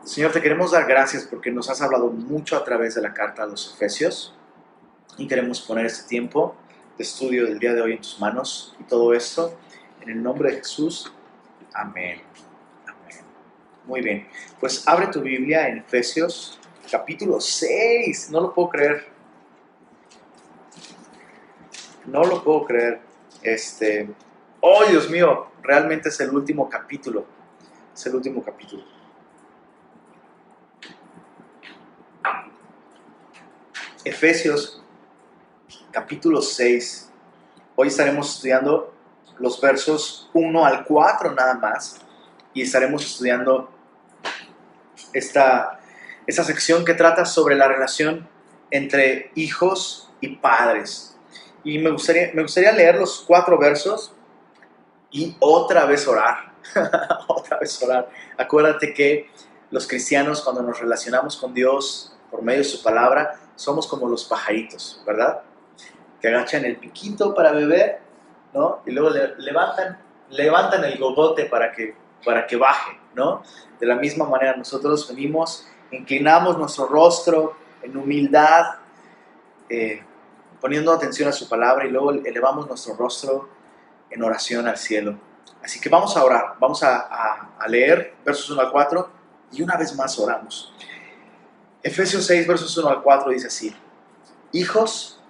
Señor, te queremos dar gracias porque nos has hablado mucho a través de la carta a los Efesios y queremos poner este tiempo de estudio del día de hoy en tus manos y todo esto en el nombre de Jesús. Amén. Amén. Muy bien. Pues abre tu Biblia en Efesios capítulo 6. No lo puedo creer. No lo puedo creer. Oh, Dios mío, realmente es el último capítulo. Es el último capítulo. Efesios capítulo 6. Hoy estaremos estudiando los versos 1 al 4 nada más. Y estaremos estudiando esta sección que trata sobre la relación entre hijos y padres. Y me gustaría leer los 4 versos y otra vez orar. Otra vez orar. Acuérdate que los cristianos, cuando nos relacionamos con Dios por medio de su palabra, somos como los pajaritos, ¿verdad? Que agachan el piquito para beber, ¿no? Y luego levantan el gogote para que baje, ¿no? De la misma manera nosotros venimos, inclinamos nuestro rostro en humildad, poniendo atención a su palabra y luego elevamos nuestro rostro en oración al cielo. Así que vamos a orar, vamos a leer versos 1 al 4 y una vez más oramos. Efesios 6, versos 1 al 4 dice así: Hijos,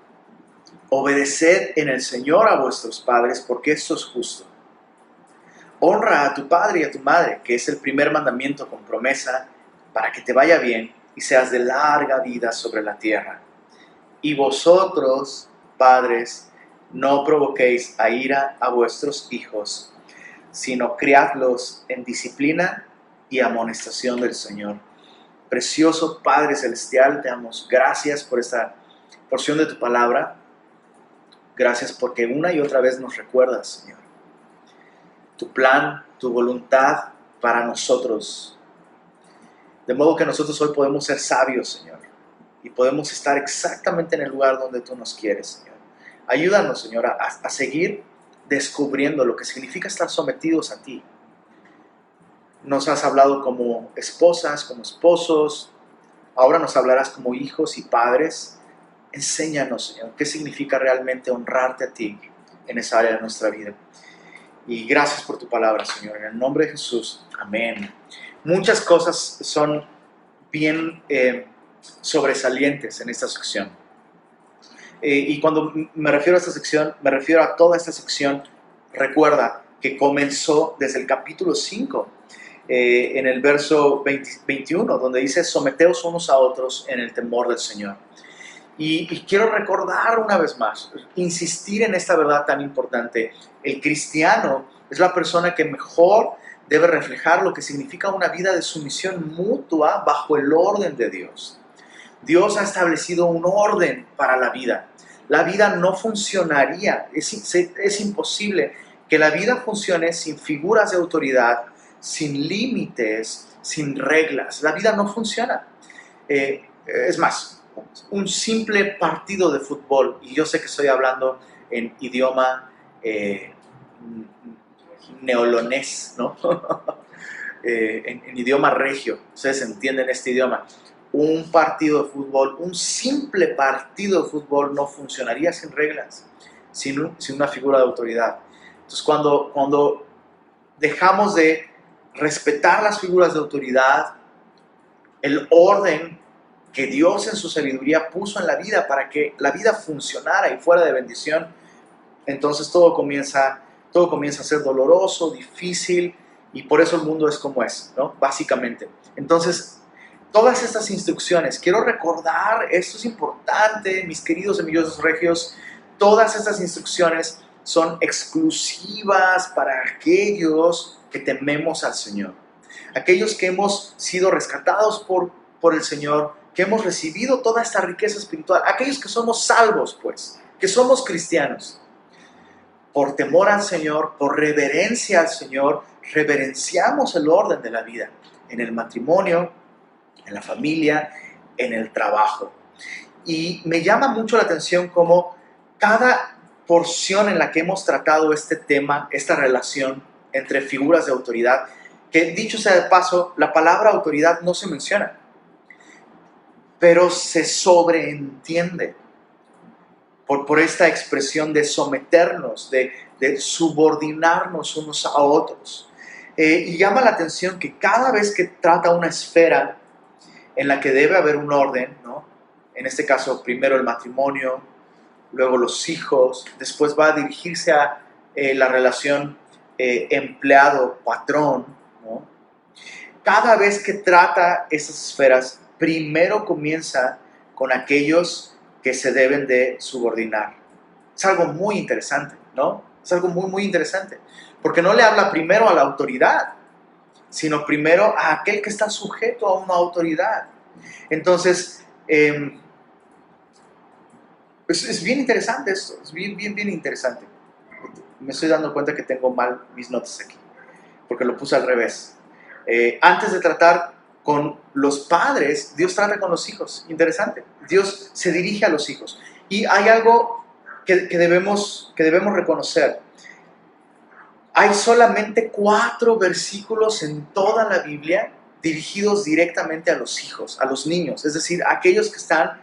obedeced en el Señor a vuestros padres, porque esto es justo. Honra a tu padre y a tu madre, que es el primer mandamiento con promesa, para que te vaya bien y seas de larga vida sobre la tierra. Y vosotros, padres, no provoquéis a ira a vuestros hijos, sino criadlos en disciplina y amonestación del Señor. Precioso Padre Celestial, te damos gracias por esta porción de tu palabra. Gracias porque una y otra vez nos recuerdas, Señor, tu plan, tu voluntad para nosotros. De modo que nosotros hoy podemos ser sabios, Señor, y podemos estar exactamente en el lugar donde tú nos quieres, Señor. Ayúdanos, Señor, a seguir descubriendo lo que significa estar sometidos a ti. Nos has hablado como esposas, como esposos. Ahora nos hablarás como hijos y padres. Enséñanos, Señor, qué significa realmente honrarte a ti en esa área de nuestra vida. Y gracias por tu palabra, Señor. En el nombre de Jesús. Amén. Muchas cosas son bien sobresalientes en esta sección. Y cuando me refiero a esta sección, me refiero a toda esta sección. Recuerda que comenzó desde el capítulo 5, en el verso 21, donde dice: someteos unos a otros en el temor del Señor. Y quiero recordar una vez más, insistir en esta verdad tan importante. El cristiano es la persona que mejor debe reflejar lo que significa una vida de sumisión mutua bajo el orden de Dios. Dios ha establecido un orden para la vida. La vida no funcionaría, es imposible que la vida funcione sin figuras de autoridad, sin límites, sin reglas. La vida no funciona. Es más, un simple partido de fútbol, y yo sé que estoy hablando en idioma neolonés, ¿no? en idioma regio, ustedes entienden este idioma. Un partido de fútbol, un simple partido de fútbol no funcionaría sin reglas, sin una figura de autoridad. Entonces cuando dejamos de respetar las figuras de autoridad, el orden que Dios en su sabiduría puso en la vida para que la vida funcionara y fuera de bendición, entonces todo comienza a ser doloroso, difícil, y por eso el mundo es como es, ¿no? Básicamente. Entonces, todas estas instrucciones, quiero recordar, esto es importante, mis queridos semillosos regios, todas estas instrucciones son exclusivas para aquellos que tememos al Señor. Aquellos que hemos sido rescatados por el Señor, que hemos recibido toda esta riqueza espiritual, aquellos que somos salvos, pues, que somos cristianos. Por temor al Señor, por reverencia al Señor, reverenciamos el orden de la vida, en el matrimonio, en la familia, en el trabajo. Y me llama mucho la atención cómo cada porción en la que hemos tratado este tema, esta relación entre figuras de autoridad, que dicho sea de paso, la palabra autoridad no se menciona, pero se sobreentiende por esta expresión de someternos, de subordinarnos unos a otros. Y llama la atención que cada vez que trata una esfera en la que debe haber un orden, ¿no? En este caso, primero el matrimonio, luego los hijos, después va a dirigirse a la relación empleado-patrón, ¿no? Cada vez que trata esas esferas, primero comienza con aquellos que se deben de subordinar. Es algo muy interesante, ¿no? Es algo muy, muy interesante. Porque no le habla primero a la autoridad, sino primero a aquel que está sujeto a una autoridad. Entonces, es bien interesante esto, es bien, bien, bien interesante. Me estoy dando cuenta que tengo mal mis notas aquí, porque lo puse al revés. Antes de tratar con los padres, Dios trata con los hijos. Interesante. Dios se dirige a los hijos. Y hay algo que debemos reconocer. Hay solamente 4 versículos en toda la Biblia dirigidos directamente a los hijos, a los niños, es decir, a aquellos que están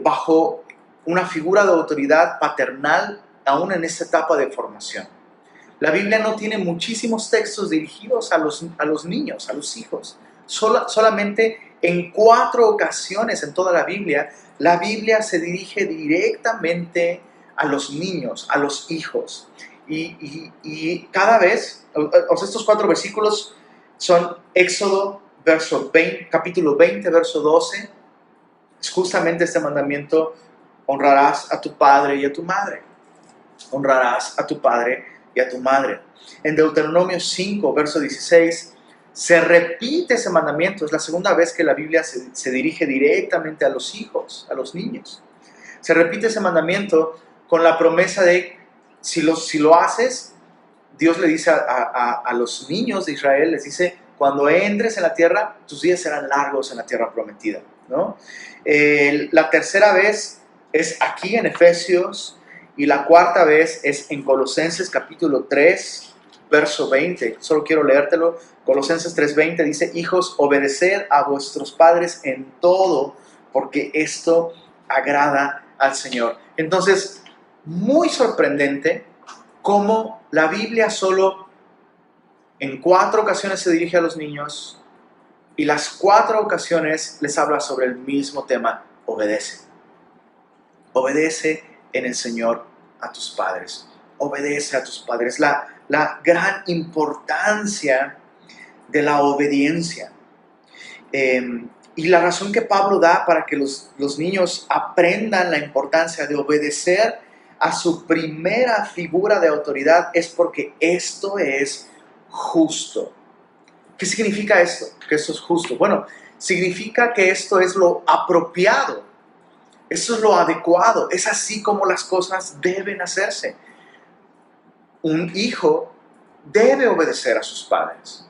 bajo una figura de autoridad paternal aún en esta etapa de formación. La Biblia no tiene muchísimos textos dirigidos a los niños, a los hijos. Solamente en 4 ocasiones en toda la Biblia se dirige directamente a los niños, a los hijos. Y cada vez, o sea, estos 4 versículos son Éxodo, capítulo 20, verso 12. Es justamente este mandamiento: honrarás a tu padre y a tu madre. Honrarás a tu padre y a tu madre. En Deuteronomio 5, verso 16, se repite ese mandamiento. Es la segunda vez que la Biblia se dirige directamente a los hijos, a los niños. Se repite ese mandamiento con la promesa de, si lo haces, Dios le dice a los niños de Israel, les dice: cuando entres en la tierra, tus días serán largos en la tierra prometida, ¿no? La tercera vez es aquí en Efesios, y la cuarta vez es en Colosenses capítulo 3, verso 20. Solo quiero leértelo. Colosenses 3:20 dice: hijos, obedeced a vuestros padres en todo, porque esto agrada al Señor. Entonces, muy sorprendente cómo la Biblia solo en 4 ocasiones se dirige a los niños, y las 4 ocasiones les habla sobre el mismo tema: obedece. Obedece en el Señor a tus padres. Obedece a tus padres. La gran importancia de la obediencia. Y la razón que Pablo da para que los niños aprendan la importancia de obedecer a su primera figura de autoridad es porque esto es justo. ¿Qué significa esto? Que esto es justo. Bueno, significa que esto es lo apropiado. Esto es lo adecuado. Es así como las cosas deben hacerse. Un hijo debe obedecer a sus padres.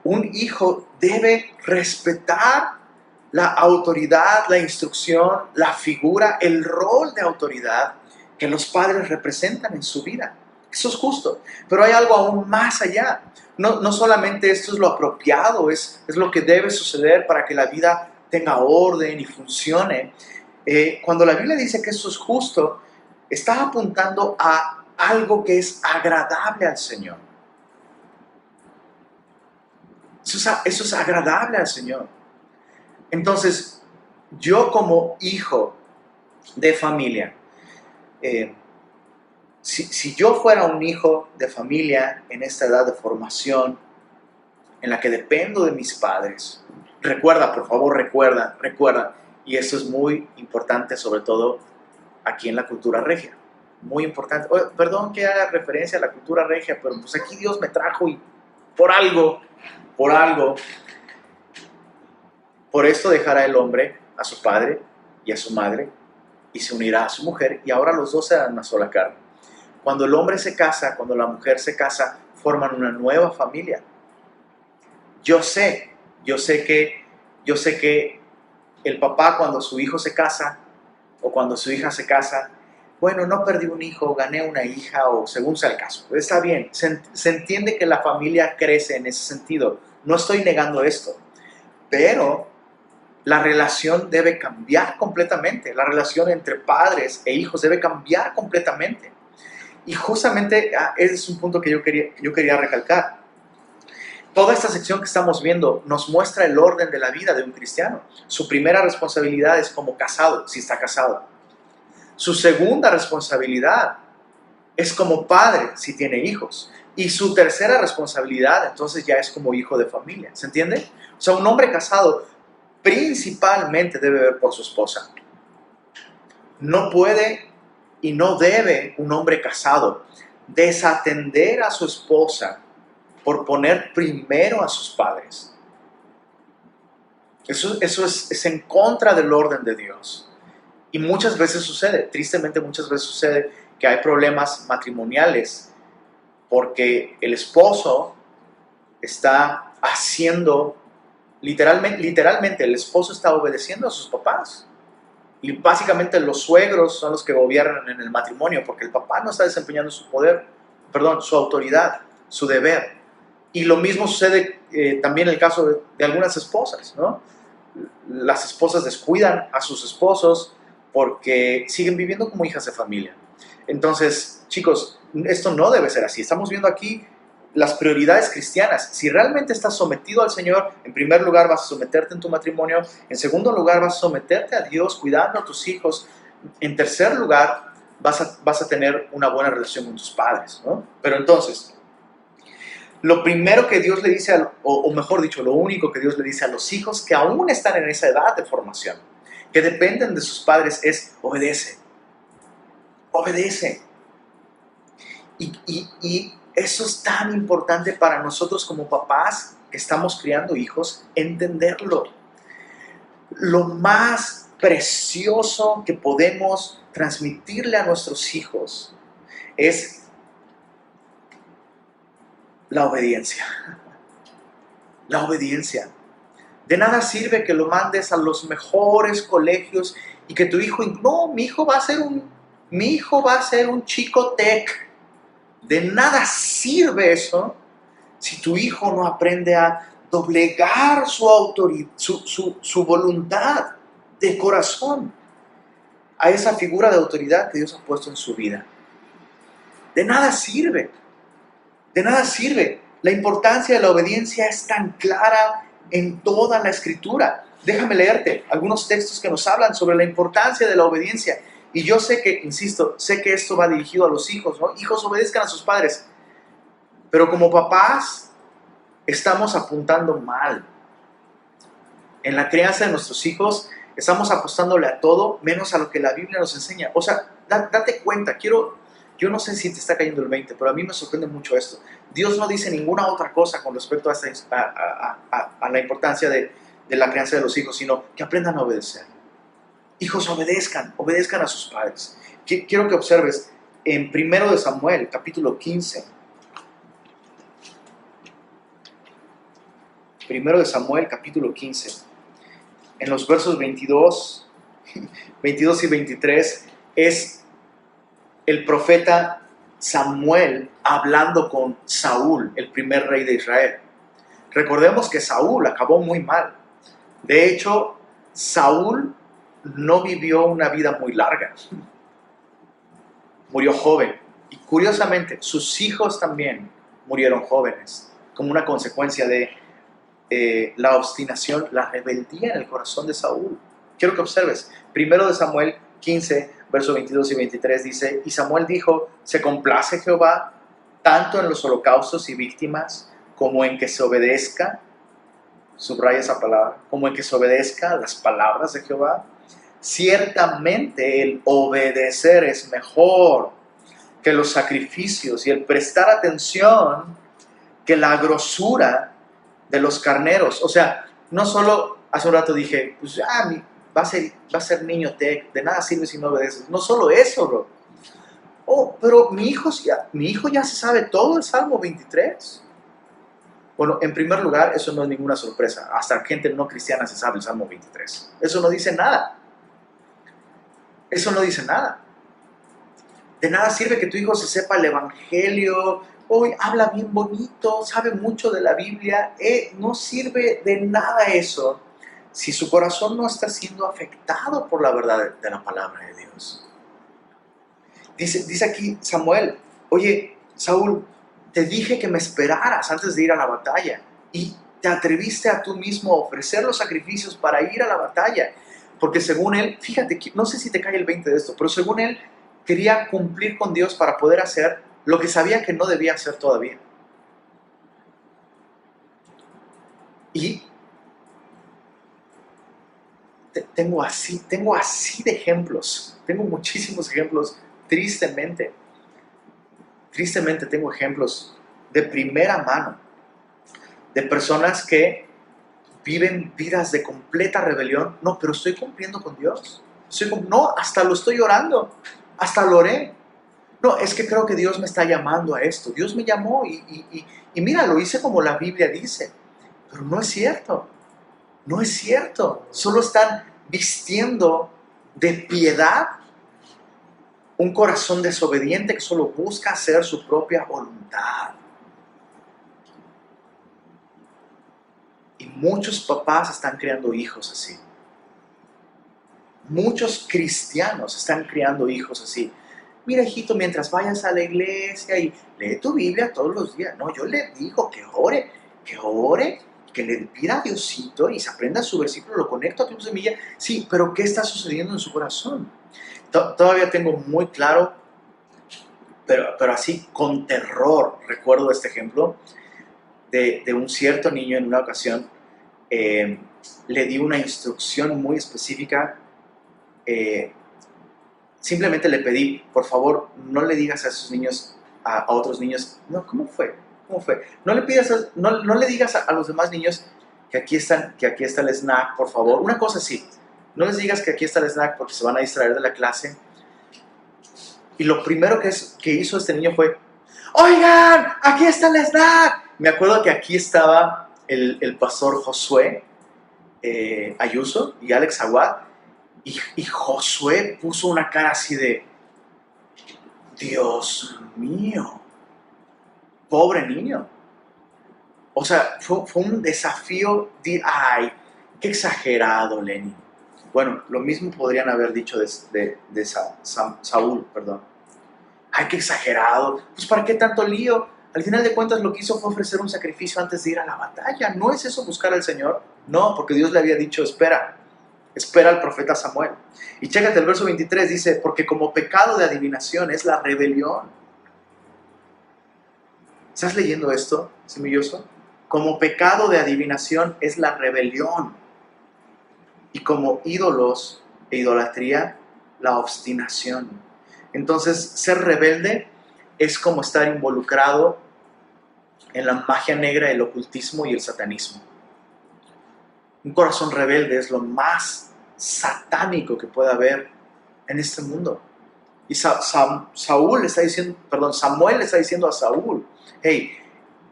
Un hijo debe respetar la autoridad, la instrucción, la figura, el rol de autoridad que los padres representan en su vida. Eso es justo. Pero hay algo aún más allá. No solamente esto es lo apropiado, es lo que debe suceder para que la vida tenga orden y funcione. Cuando la Biblia dice que esto es justo, está apuntando a algo que es agradable al Señor. Eso es agradable al Señor. Entonces, yo como hijo de familia, si yo fuera un hijo de familia en esta edad de formación, en la que dependo de mis padres, recuerda, por favor, recuerda, y esto es muy importante, sobre todo aquí en la cultura regia, muy importante. Perdón que haga referencia a la cultura regia, pero pues aquí Dios me trajo y por algo, por esto dejará el hombre a su padre y a su madre y se unirá a su mujer, y ahora los dos serán una sola carne. Cuando el hombre se casa, cuando la mujer se casa, forman una nueva familia. Yo sé que el papá, cuando su hijo se casa o cuando su hija se casa, bueno, no perdí un hijo, gané una hija, o según sea el caso. Está bien, se entiende que la familia crece en ese sentido. No estoy negando esto, pero la relación debe cambiar completamente. La relación entre padres e hijos debe cambiar completamente. Y justamente ese es un punto que yo quería recalcar. Toda esta sección que estamos viendo nos muestra el orden de la vida de un cristiano. Su primera responsabilidad es como casado, si está casado. Su segunda responsabilidad es como padre, si tiene hijos. Y su tercera responsabilidad, entonces, ya es como hijo de familia. ¿Se entiende? O sea, un hombre casado principalmente debe ver por su esposa. No puede y no debe un hombre casado desatender a su esposa por poner primero a sus padres. Eso es en contra del orden de Dios. Y muchas veces sucede, tristemente muchas veces sucede que hay problemas matrimoniales porque el esposo está haciendo, literalmente el esposo está obedeciendo a sus papás. Y básicamente los suegros son los que gobiernan en el matrimonio porque el papá no está desempeñando su poder, su autoridad, su deber. Y lo mismo sucede también en el caso de algunas esposas, ¿no? Las esposas descuidan a sus esposos porque siguen viviendo como hijas de familia. Entonces, chicos, esto no debe ser así. Estamos viendo aquí las prioridades cristianas. Si realmente estás sometido al Señor, en primer lugar vas a someterte en tu matrimonio, en segundo lugar vas a someterte a Dios cuidando a tus hijos, en tercer lugar vas a tener una buena relación con tus padres, ¿no? Pero entonces, lo primero que Dios le dice, o mejor dicho, lo único que Dios le dice a los hijos que aún están en esa edad de formación, que dependen de sus padres, es obedece. Obedece. Y eso es tan importante para nosotros como papás que estamos criando hijos, entenderlo. Lo más precioso que podemos transmitirle a nuestros hijos es la obediencia. La obediencia. De nada sirve que lo mandes a los mejores colegios y que tu hijo, no, mi hijo va a ser un chico tech. De nada sirve eso si tu hijo no aprende a doblegar su autoridad, su voluntad de corazón a esa figura de autoridad que Dios ha puesto en su vida. De nada sirve. De nada sirve. La importancia de la obediencia es tan clara en toda la Escritura. Déjame leerte algunos textos que nos hablan sobre la importancia de la obediencia. Y yo sé que, insisto, sé que esto va dirigido a los hijos, ¿no? Hijos, obedezcan a sus padres. Pero como papás, estamos apuntando mal. En la crianza de nuestros hijos, estamos apostándole a todo, menos a lo que la Biblia nos enseña. O sea, date cuenta, yo no sé si te está cayendo el 20, pero a mí me sorprende mucho esto. Dios no dice ninguna otra cosa con respecto a la importancia de la crianza de los hijos, sino que aprendan a obedecer. Hijos, obedezcan a sus padres. Quiero que observes en 1 Samuel, capítulo 15. 1 Samuel, capítulo 15. En los versos 22 y 23, es el profeta Samuel hablando con Saúl, el primer rey de Israel. Recordemos que Saúl acabó muy mal. De hecho, Saúl no vivió una vida muy larga. Murió joven. Y curiosamente, sus hijos también murieron jóvenes, como una consecuencia de la obstinación, la rebeldía en el corazón de Saúl. Quiero que observes. 1 Samuel 15, versos 22 y 23 dice: y Samuel dijo, ¿se complace Jehová tanto en los holocaustos y víctimas como en que se obedezca? Subraya esa palabra. Como en que se obedezca las palabras de Jehová. Ciertamente el obedecer es mejor que los sacrificios y el prestar atención que la grosura de los carneros. O sea, no solo hace un rato dije, pues va a ser niño tech, de nada sirve si no obedeces. No solo eso, bro. Oh, pero mi hijo ya se sabe todo el Salmo 23. Bueno, en primer lugar, eso no es ninguna sorpresa. Hasta gente no cristiana se sabe el Salmo 23. Eso no dice nada. Eso no dice nada. De nada sirve que tu hijo se sepa el Evangelio hoy habla bien bonito, sabe mucho de la Biblia. No sirve de nada eso si su corazón no está siendo afectado por la verdad de la palabra de Dios. Dice aquí Samuel, oye, Saúl, te dije que me esperaras antes de ir a la batalla y te atreviste a tú mismo a ofrecer los sacrificios para ir a la batalla. Porque según él, fíjate, no sé si te cae el 20 de esto, pero según él quería cumplir con Dios para poder hacer lo que sabía que no debía hacer todavía. Y tengo así de ejemplos, tengo muchísimos ejemplos, tristemente tengo ejemplos de primera mano, de personas que viven vidas de completa rebelión. No, pero estoy cumpliendo con Dios. No, hasta lo estoy orando, hasta lo oré. No, es que creo que Dios me está llamando a esto. Dios me llamó y mira, lo hice como la Biblia dice. Pero no es cierto, no es cierto. Solo están vistiendo de piedad un corazón desobediente que solo busca hacer su propia voluntad. Y muchos papás están criando hijos así. Muchos cristianos están criando hijos así. Mira, hijito, mientras vayas a la iglesia y lee tu Biblia todos los días. No, yo le digo que ore, que le pida a Diosito y se aprenda su versículo, lo conecto a tu semilla. Sí, pero ¿qué está sucediendo en su corazón? Todavía tengo muy claro, pero así con terror, recuerdo este ejemplo de un cierto niño en una ocasión. Le di una instrucción muy específica. Simplemente le pedí, por favor, no le digas a esos niños, a otros niños, no, ¿cómo fue? No le pidas, no le digas a los demás niños que aquí está el snack, por favor. Una cosa así, no les digas que aquí está el snack porque se van a distraer de la clase. Y lo primero que hizo este niño fue, oigan, aquí está el snack. Me acuerdo que aquí estaba el pastor Josué Ayuso y Alex Aguad. Y Josué puso una cara así de, Dios mío, pobre niño. O sea, fue un desafío ay, qué exagerado, Lenny. Bueno, lo mismo podrían haber dicho de Saúl, perdón. Ay, qué exagerado. Pues ¿para qué tanto lío? Al final de cuentas lo que hizo fue ofrecer un sacrificio antes de ir a la batalla. ¿No es eso buscar al Señor? No, porque Dios le había dicho, espera al profeta Samuel. Y chécate el verso 23, dice, porque como pecado de adivinación es la rebelión. ¿Estás leyendo esto, semilloso? Como pecado de adivinación es la rebelión. Y como ídolos e idolatría, la obstinación. Entonces, ser rebelde es como estar involucrado en la magia negra, el ocultismo y el satanismo. Un corazón rebelde es lo más satánico que puede haber en este mundo. Y Samuel le está diciendo a Saúl, hey,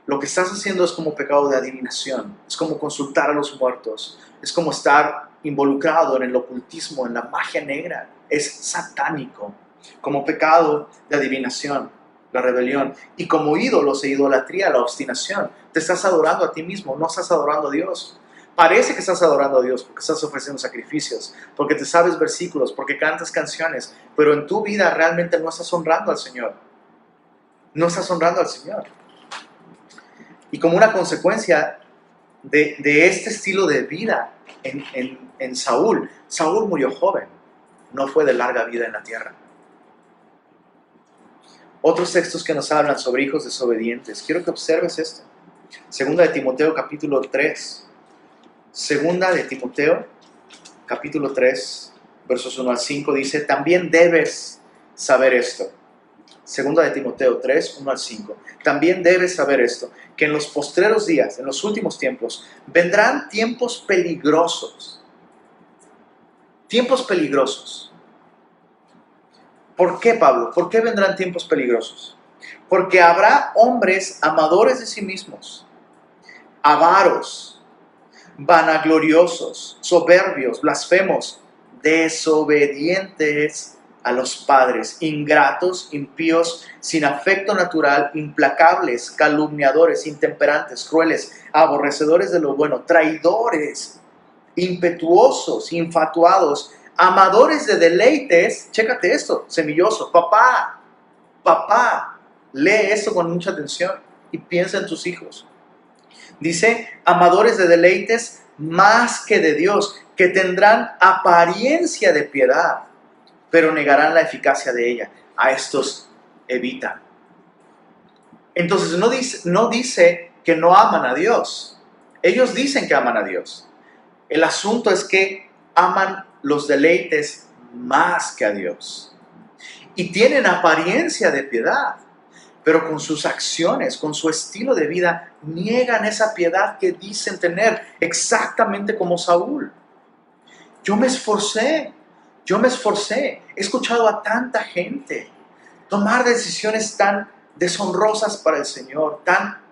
lo que estás haciendo es como pecado de adivinación, es como consultar a los muertos, es como estar involucrado en el ocultismo, en la magia negra, es satánico, como pecado de adivinación, la rebelión, y como ídolos e idolatría, la obstinación. Te estás adorando a ti mismo, no estás adorando a Dios. Parece que estás adorando a Dios porque estás ofreciendo sacrificios, porque te sabes versículos, porque cantas canciones, pero en tu vida realmente no estás honrando al Señor. No estás honrando al Señor. Y como una consecuencia de este estilo de vida en Saúl murió joven, no fue de larga vida en la tierra. Otros textos que nos hablan sobre hijos desobedientes. Quiero que observes esto. Segunda de Timoteo capítulo 3. Segunda de Timoteo, capítulo 3, versos 1 al 5, dice, también debes saber esto. Segunda de Timoteo 3, 1 al 5. También debes saber esto, que en los postreros días, en los últimos tiempos, vendrán tiempos peligrosos. Tiempos peligrosos. ¿Por qué, Pablo? ¿Por qué vendrán tiempos peligrosos? Porque habrá hombres amadores de sí mismos, avaros, vanagloriosos, soberbios, blasfemos, desobedientes a los padres, ingratos, impíos, sin afecto natural, implacables, calumniadores, intemperantes, crueles, aborrecedores de lo bueno, traidores, impetuosos, infatuados, amadores de deleites. Chécate esto, semilloso. Papá, lee esto con mucha atención y piensa en tus hijos. Dice, amadores de deleites más que de Dios, que tendrán apariencia de piedad, pero negarán la eficacia de ella. A estos evita. Entonces no dice que no aman a Dios. Ellos dicen que aman a Dios. El asunto es que aman los deleites más que a Dios. Y tienen apariencia de piedad, pero con sus acciones, con su estilo de vida, niegan esa piedad que dicen tener, exactamente como Saúl. Yo me esforcé. He escuchado a tanta gente tomar decisiones tan deshonrosas para el Señor, tan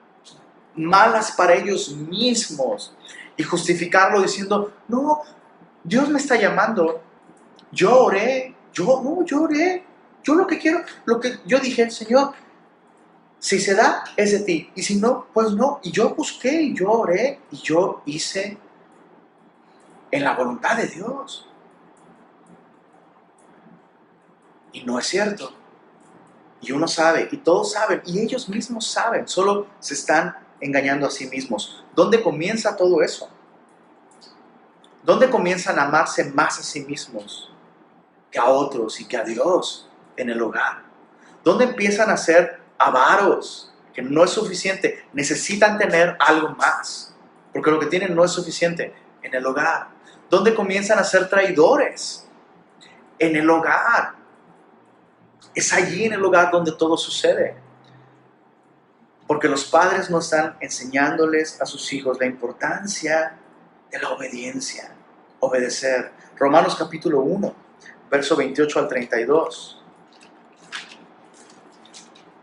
malas para ellos mismos, y justificarlo diciendo, no, Dios me está llamando. Yo oré. Yo lo que quiero, lo que yo dije, Señor, si se da, es de ti. Y si no, pues no. Y yo busqué, y yo oré, y yo hice en la voluntad de Dios. Y no es cierto. Y uno sabe, y todos saben, y ellos mismos saben, solo se están engañando a sí mismos. ¿Dónde comienza todo eso? ¿Dónde comienzan a amarse más a sí mismos que a otros y que a Dios? En el hogar. ¿Dónde empiezan a ser avaros? Que no es suficiente. Necesitan tener algo más. Porque lo que tienen no es suficiente. En el hogar. ¿Dónde comienzan a ser traidores? En el hogar. Es allí en el hogar donde todo sucede. Porque los padres no están enseñándoles a sus hijos la importancia de la obediencia. Obedecer. Romanos capítulo 1, verso 28 al 32.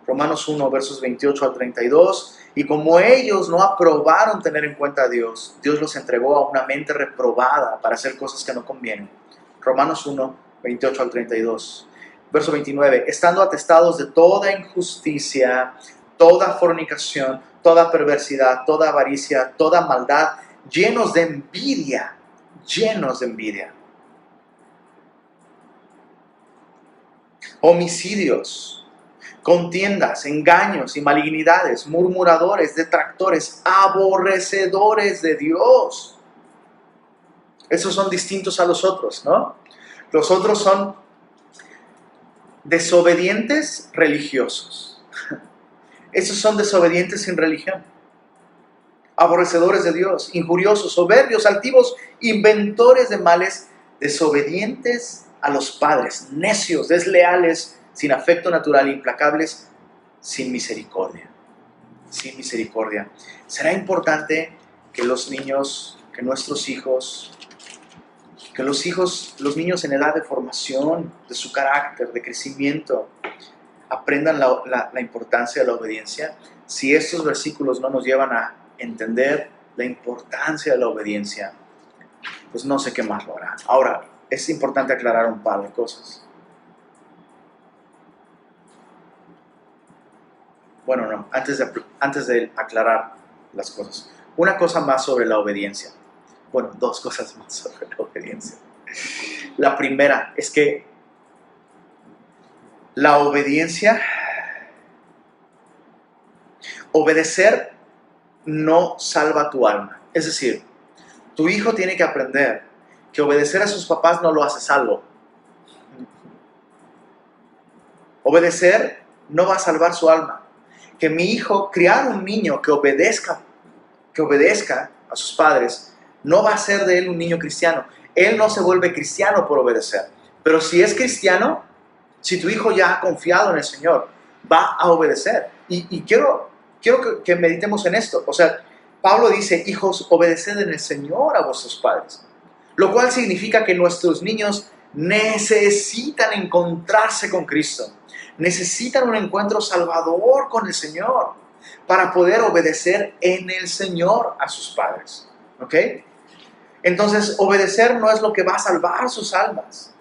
Romanos 1, versos 28 al 32. Y como ellos no aprobaron tener en cuenta a Dios, Dios los entregó a una mente reprobada para hacer cosas que no convienen. Romanos 1, 28 al 32. Verso 29. Estando atestados de toda injusticia, toda fornicación, toda perversidad, toda avaricia, toda maldad, llenos de envidia. Homicidios, contiendas, engaños y malignidades, murmuradores, detractores, aborrecedores de Dios. Esos son distintos a los otros, ¿no? Los otros son desobedientes religiosos. Esos son desobedientes sin religión. Aborrecedores de Dios, injuriosos, soberbios, altivos, inventores de males, desobedientes a los padres, necios, desleales, sin afecto natural, implacables, sin misericordia. Sin misericordia. Será importante que los niños, que nuestros hijos, que los niños en edad de formación, de su carácter, de crecimiento, aprendan la importancia de la obediencia. Si estos versículos no nos llevan a entender la importancia de la obediencia, pues no sé qué más lo harán. Ahora, es importante aclarar un par de cosas. Bueno, no, antes de aclarar las cosas. Una cosa más sobre la obediencia. Bueno, dos cosas más sobre la obediencia. La primera es que la obediencia, obedecer no salva tu alma. Es decir, tu hijo tiene que aprender que obedecer a sus papás no lo hace salvo. Obedecer no va a salvar su alma. Que mi hijo, criar un niño que obedezca a sus padres, no va a hacer de él un niño cristiano. Él no se vuelve cristiano por obedecer. Pero si es cristiano, si tu hijo ya ha confiado en el Señor, va a obedecer. Y quiero que meditemos en esto. O sea, Pablo dice, hijos, obedeced en el Señor a vuestros padres. Lo cual significa que nuestros niños necesitan encontrarse con Cristo. Necesitan un encuentro salvador con el Señor para poder obedecer en el Señor a sus padres. ¿Ok? Entonces, obedecer no es lo que va a salvar sus almas.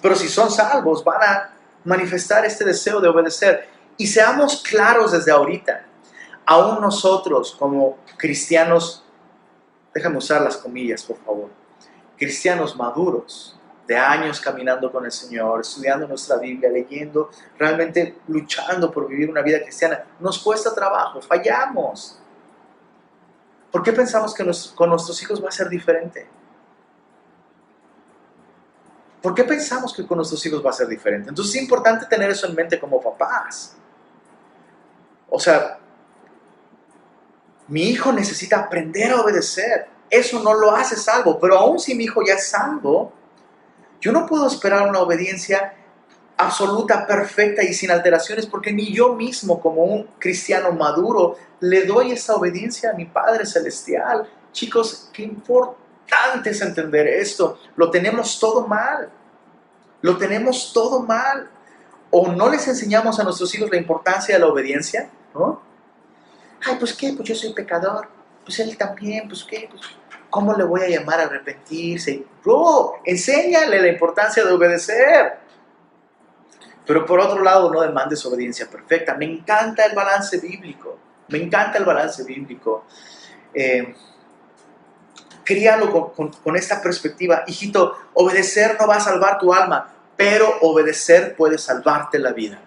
Pero si son salvos, van a manifestar este deseo de obedecer. Y seamos claros desde ahorita, aún nosotros como cristianos, déjame usar las comillas, por favor, cristianos maduros, de años caminando con el Señor, estudiando nuestra Biblia, leyendo, realmente luchando por vivir una vida cristiana, nos cuesta trabajo, fallamos. ¿Por qué pensamos que con nuestros hijos va a ser diferente? ¿Por qué pensamos que con nuestros hijos va a ser diferente? Entonces es importante tener eso en mente como papás. O sea, mi hijo necesita aprender a obedecer. Eso no lo hace salvo, pero aún si mi hijo ya es salvo, yo no puedo esperar una obediencia absoluta, perfecta y sin alteraciones, porque ni yo mismo, como un cristiano maduro, le doy esa obediencia a mi Padre Celestial. Chicos, qué importante es entender esto. Lo tenemos todo mal. Lo tenemos todo mal. O no les enseñamos a nuestros hijos la importancia de la obediencia, ¿no? Ay, pues qué, pues yo soy pecador. Pues él también, pues qué, pues ¿cómo le voy a llamar a arrepentirse? Bro, enséñale la importancia de obedecer. Pero por otro lado, no demandes obediencia perfecta. Me encanta el balance bíblico. Me encanta el balance bíblico. Críalo con esta perspectiva. Hijito, obedecer no va a salvar tu alma, pero obedecer puede salvarte la vida.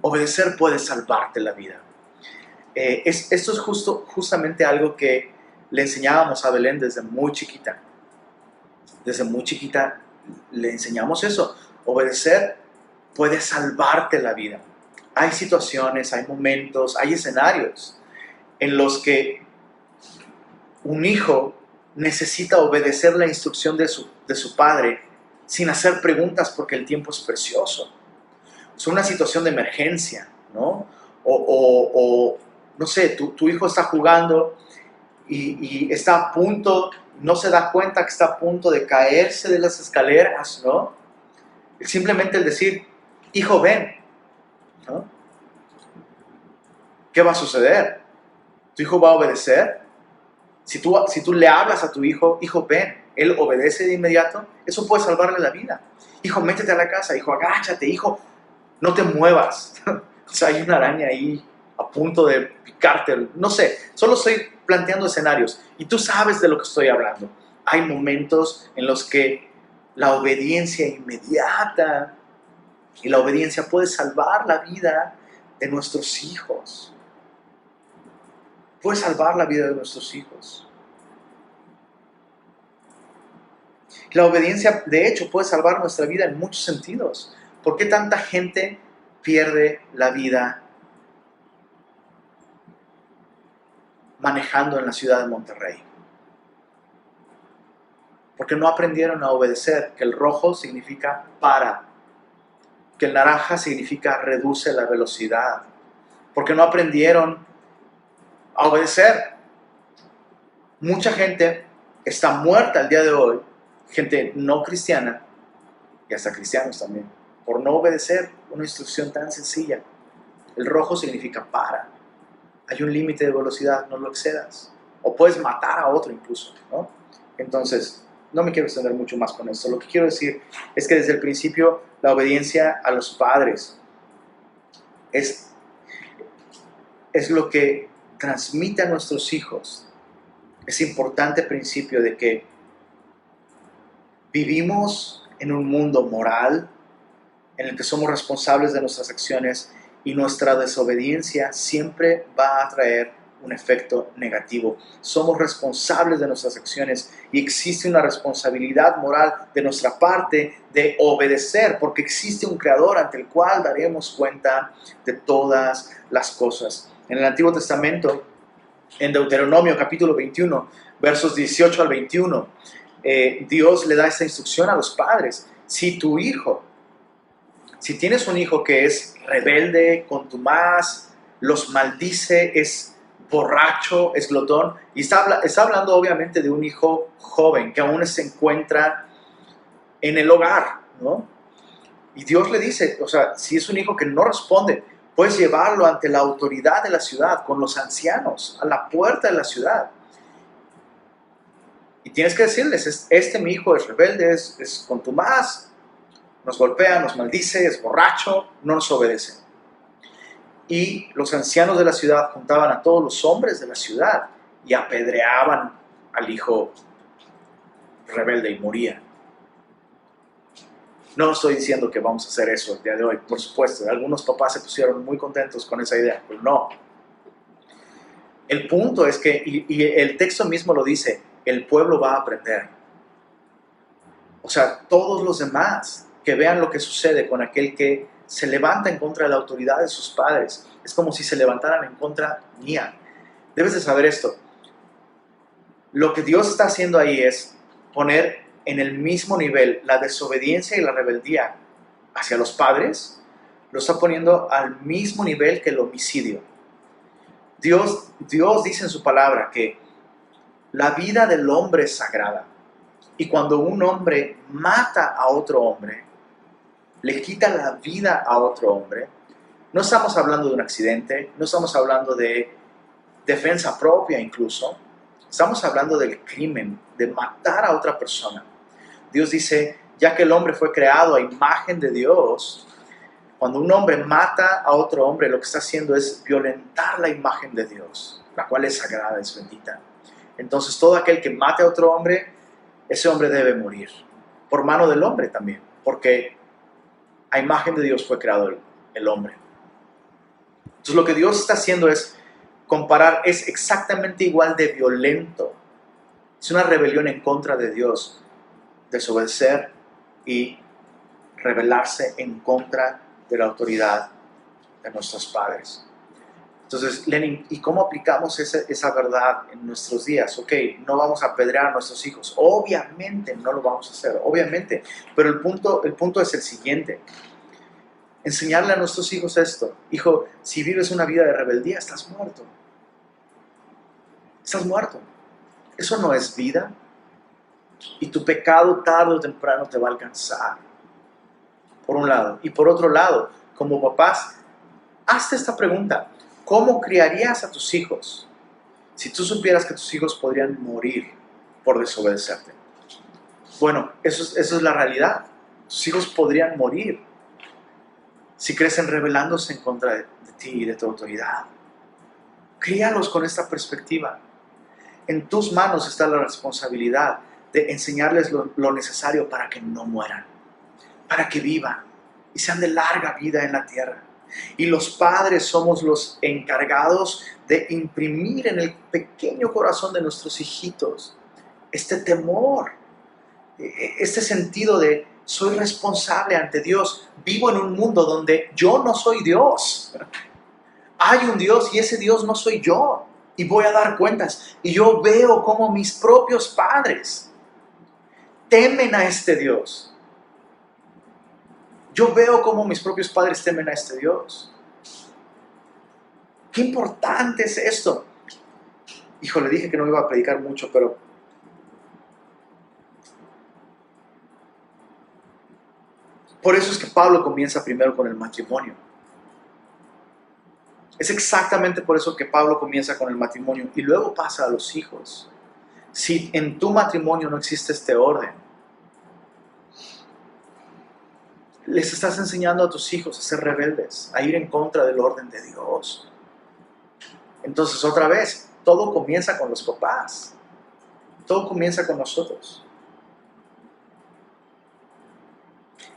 Obedecer puede salvarte la vida. Esto es justamente algo que le enseñábamos a Belén desde muy chiquita. Desde muy chiquita le enseñamos eso. Obedecer puede salvarte la vida. Hay situaciones, hay momentos, hay escenarios en los que un hijo necesita obedecer la instrucción de su padre sin hacer preguntas porque el tiempo es precioso. Es una situación de emergencia, ¿no? O no sé, tu hijo está jugando y está a punto, no se da cuenta que está a punto de caerse de las escaleras, ¿no? Simplemente el decir, hijo, ven, ¿no? ¿Qué va a suceder? ¿Tu hijo va a obedecer? Si tú le hablas a tu hijo, hijo, ven, él obedece de inmediato, eso puede salvarle la vida. Hijo, métete a la casa, hijo, agáchate, hijo, no te muevas. O sea, hay una araña ahí a punto de picarte, no sé, solo estoy planteando escenarios y tú sabes de lo que estoy hablando. Hay momentos en los que la obediencia inmediata y la obediencia puede salvar la vida de nuestros hijos. Puede salvar la vida de nuestros hijos. La obediencia, de hecho, puede salvar nuestra vida en muchos sentidos. ¿Por qué tanta gente pierde la vida manejando en la ciudad de Monterrey? Porque no aprendieron a obedecer, que el rojo significa para, que el naranja significa reduce la velocidad. Porque no aprendieron a obedecer. Mucha gente está muerta el día de hoy, gente no cristiana, y hasta cristianos también, por no obedecer una instrucción tan sencilla. El rojo significa para. Hay un límite de velocidad, no lo excedas. O puedes matar a otro incluso, ¿no? Entonces, no me quiero extender mucho más con esto. Lo que quiero decir es que desde el principio la obediencia a los padres es lo que transmite a nuestros hijos ese importante principio de que vivimos en un mundo moral en el que somos responsables de nuestras acciones y nuestra desobediencia siempre va a traer un efecto negativo. Somos responsables de nuestras acciones y existe una responsabilidad moral de nuestra parte de obedecer, porque existe un creador ante el cual daremos cuenta de todas las cosas. En el Antiguo Testamento, en Deuteronomio capítulo 21, versos 18 al 21, Dios le da esta instrucción a los padres. Si tienes un hijo que es rebelde, contumaz, los maldice, es borracho, es glotón, y está hablando obviamente de un hijo joven que aún se encuentra en el hogar, ¿no? Y Dios le dice, o sea, si es un hijo que no responde, puedes llevarlo ante la autoridad de la ciudad, con los ancianos, a la puerta de la ciudad. Y tienes que decirles, este mi hijo es rebelde, es contumaz, nos golpea, nos maldice, es borracho, no nos obedece. Y los ancianos de la ciudad juntaban a todos los hombres de la ciudad y apedreaban al hijo rebelde y moría. No estoy diciendo que vamos a hacer eso el día de hoy, por supuesto. Algunos papás se pusieron muy contentos con esa idea, pero no. El punto es que, y el texto mismo lo dice, el pueblo va a aprender. O sea, todos los demás que vean lo que sucede con aquel que se levanta en contra de la autoridad de sus padres, es como si se levantaran en contra mía. Debes de saber esto. Lo que Dios está haciendo ahí es poner en el mismo nivel la desobediencia y la rebeldía hacia los padres, lo está poniendo al mismo nivel que el homicidio. Dios dice en su palabra que la vida del hombre es sagrada. Y cuando un hombre mata a otro hombre, le quita la vida a otro hombre, no estamos hablando de un accidente, no estamos hablando de defensa propia incluso, estamos hablando del crimen, de matar a otra persona. Dios dice, ya que el hombre fue creado a imagen de Dios, cuando un hombre mata a otro hombre, lo que está haciendo es violentar la imagen de Dios, la cual es sagrada, es bendita. Entonces todo aquel que mate a otro hombre, ese hombre debe morir, por mano del hombre también, porque a imagen de Dios fue creado el hombre. Entonces lo que Dios está haciendo es comparar, es exactamente igual de violento. Es una rebelión en contra de Dios, desobedecer y rebelarse en contra de la autoridad de nuestros padres. Entonces, Lenin, ¿y cómo aplicamos esa verdad en nuestros días? Ok, no vamos a apedrear a nuestros hijos. Obviamente no lo vamos a hacer, obviamente. Pero el punto es el siguiente. Enseñarle a nuestros hijos esto. Hijo, si vives una vida de rebeldía, estás muerto. Estás muerto. Eso no es vida. Y tu pecado tarde o temprano te va a alcanzar. Por un lado. Y por otro lado, como papás, hazte esta pregunta. ¿Cómo criarías a tus hijos si tú supieras que tus hijos podrían morir por desobedecerte? Bueno, eso es la realidad. Tus hijos podrían morir si crecen rebelándose en contra de ti y de tu autoridad. Críalos con esta perspectiva. En tus manos está la responsabilidad de enseñarles lo necesario para que no mueran, para que vivan y sean de larga vida en la tierra. Y los padres somos los encargados de imprimir en el pequeño corazón de nuestros hijitos este temor, este sentido de soy responsable ante Dios, vivo en un mundo donde yo no soy Dios. Hay un Dios y ese Dios no soy yo y voy a dar cuentas. Y yo veo cómo mis propios padres temen a este Dios. Yo veo cómo mis propios padres temen a este Dios. Qué importante es esto. Hijo, le dije que no iba a predicar mucho, pero por eso es que Pablo comienza primero con el matrimonio. Es exactamente por eso que Pablo comienza con el matrimonio y luego pasa a los hijos. Si en tu matrimonio no existe este orden, les estás enseñando a tus hijos a ser rebeldes, a ir en contra del orden de Dios. Entonces, otra vez, todo comienza con los papás. Todo comienza con nosotros.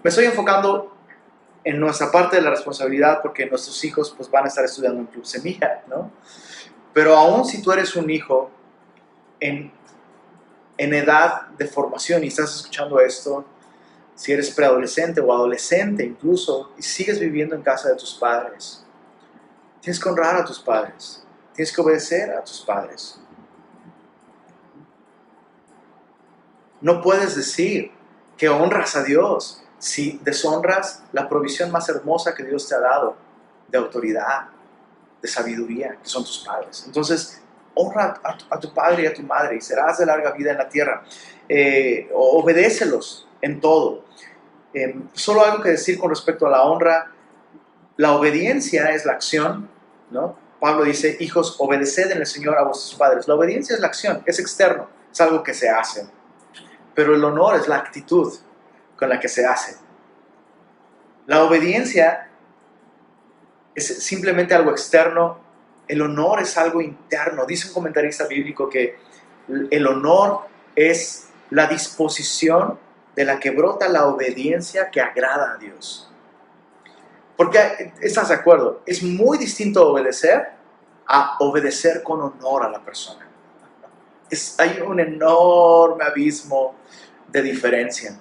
Me estoy enfocando en nuestra parte de la responsabilidad porque nuestros hijos pues, van a estar estudiando en Club Semilla, ¿no? Pero aún si tú eres un hijo en edad de formación y estás escuchando esto, si eres preadolescente o adolescente incluso, y sigues viviendo en casa de tus padres, tienes que honrar a tus padres, tienes que obedecer a tus padres. No puedes decir que honras a Dios si deshonras la provisión más hermosa que Dios te ha dado, de autoridad, de sabiduría, que son tus padres. Entonces, honra a tu padre y a tu madre y serás de larga vida en la tierra. Obedécelos en todo. Solo algo que decir con respecto a la honra. La obediencia es la acción, ¿no? Pablo dice, hijos, obedeced en el Señor a vuestros padres. La obediencia es la acción, es externo. es algo que se hace. Pero el honor es la actitud con la que se hace. La obediencia es simplemente algo externo. El honor es algo interno. Dice un comentarista bíblico que el honor es la disposición de la que brota la obediencia que agrada a Dios. Porque, ¿estás de acuerdo? Es muy distinto obedecer a obedecer con honor a la persona. Hay un enorme abismo de diferencia.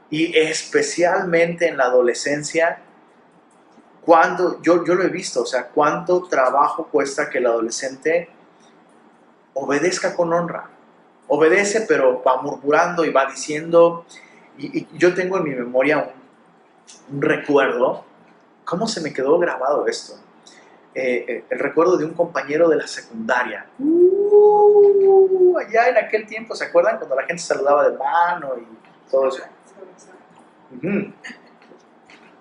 Y especialmente en la adolescencia, cuando yo lo he visto, o sea, cuánto trabajo cuesta que el adolescente obedezca con honra. Obedece, pero va murmurando y va diciendo. Y yo tengo en mi memoria un recuerdo. ¿Cómo se me quedó grabado esto? El recuerdo de un compañero de la secundaria. Allá en aquel tiempo, ¿se acuerdan? Cuando la gente saludaba de mano y todo eso.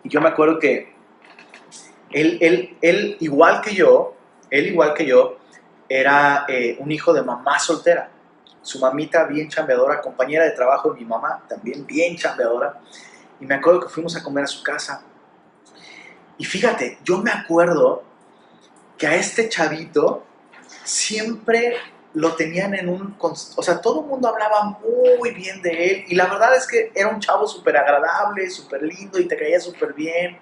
Y yo me acuerdo que él igual que yo, era un hijo de mamá soltera. Su mamita bien chambeadora, compañera de trabajo de mi mamá, también bien chambeadora. Y me acuerdo que fuimos a comer a su casa. Y fíjate, yo me acuerdo que a este chavito siempre lo tenían en un... O sea, todo el mundo hablaba muy bien de él. Y la verdad es que era un chavo súper agradable, súper lindo y te caía súper bien.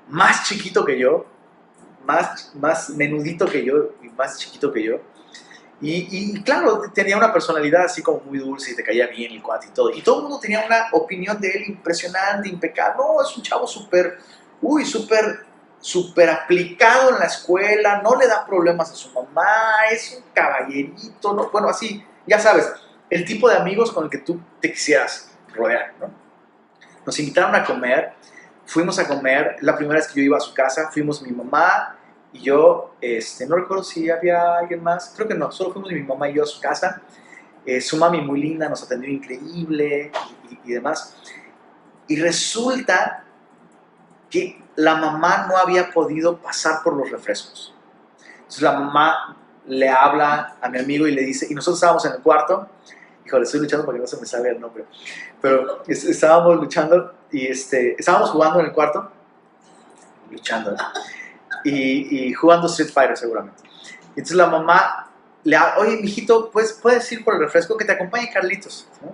Más chiquito que yo, más menudito que yo y más chiquito que yo. Y claro, tenía una personalidad así como muy dulce y te caía bien el cuate y todo. Y todo el mundo tenía una opinión de él impresionante, impecable. No, es un chavo súper aplicado en la escuela, no le da problemas a su mamá, es un caballerito, ¿no? Bueno, así, ya sabes, el tipo de amigos con el que tú te quisieras rodear, ¿no? Nos invitaron a comer, fuimos a comer, la primera vez que yo iba a su casa, fuimos mi mamá y yo, no recuerdo si había alguien más, creo que no, solo fuimos mi mamá y yo a su casa. Su mami muy linda, nos atendió increíble y demás. Y resulta que la mamá no había podido pasar por los refrescos. Entonces la mamá le habla a mi amigo y le dice, y nosotros estábamos en el cuarto, híjole, estoy luchando para que no se me salga el nombre, pero estábamos luchando y estábamos jugando en el cuarto, luchando, ¿no? y jugando Street Fighter seguramente. Y entonces la mamá le habla, oye, mijito, pues, ¿puedes ir por el refresco? Que te acompañe Carlitos, ¿no?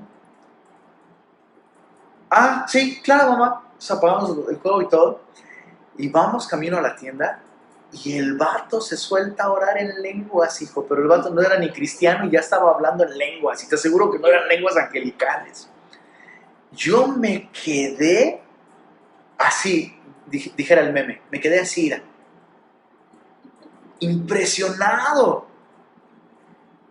Ah, sí, claro, mamá. Entonces apagamos el juego y todo. Y vamos camino a la tienda y el vato se suelta a orar en lenguas, hijo. Pero el vato no era ni cristiano y ya estaba hablando en lenguas. Y te aseguro que no eran lenguas angelicales. Yo me quedé así, dijera el meme, me quedé así, impresionado.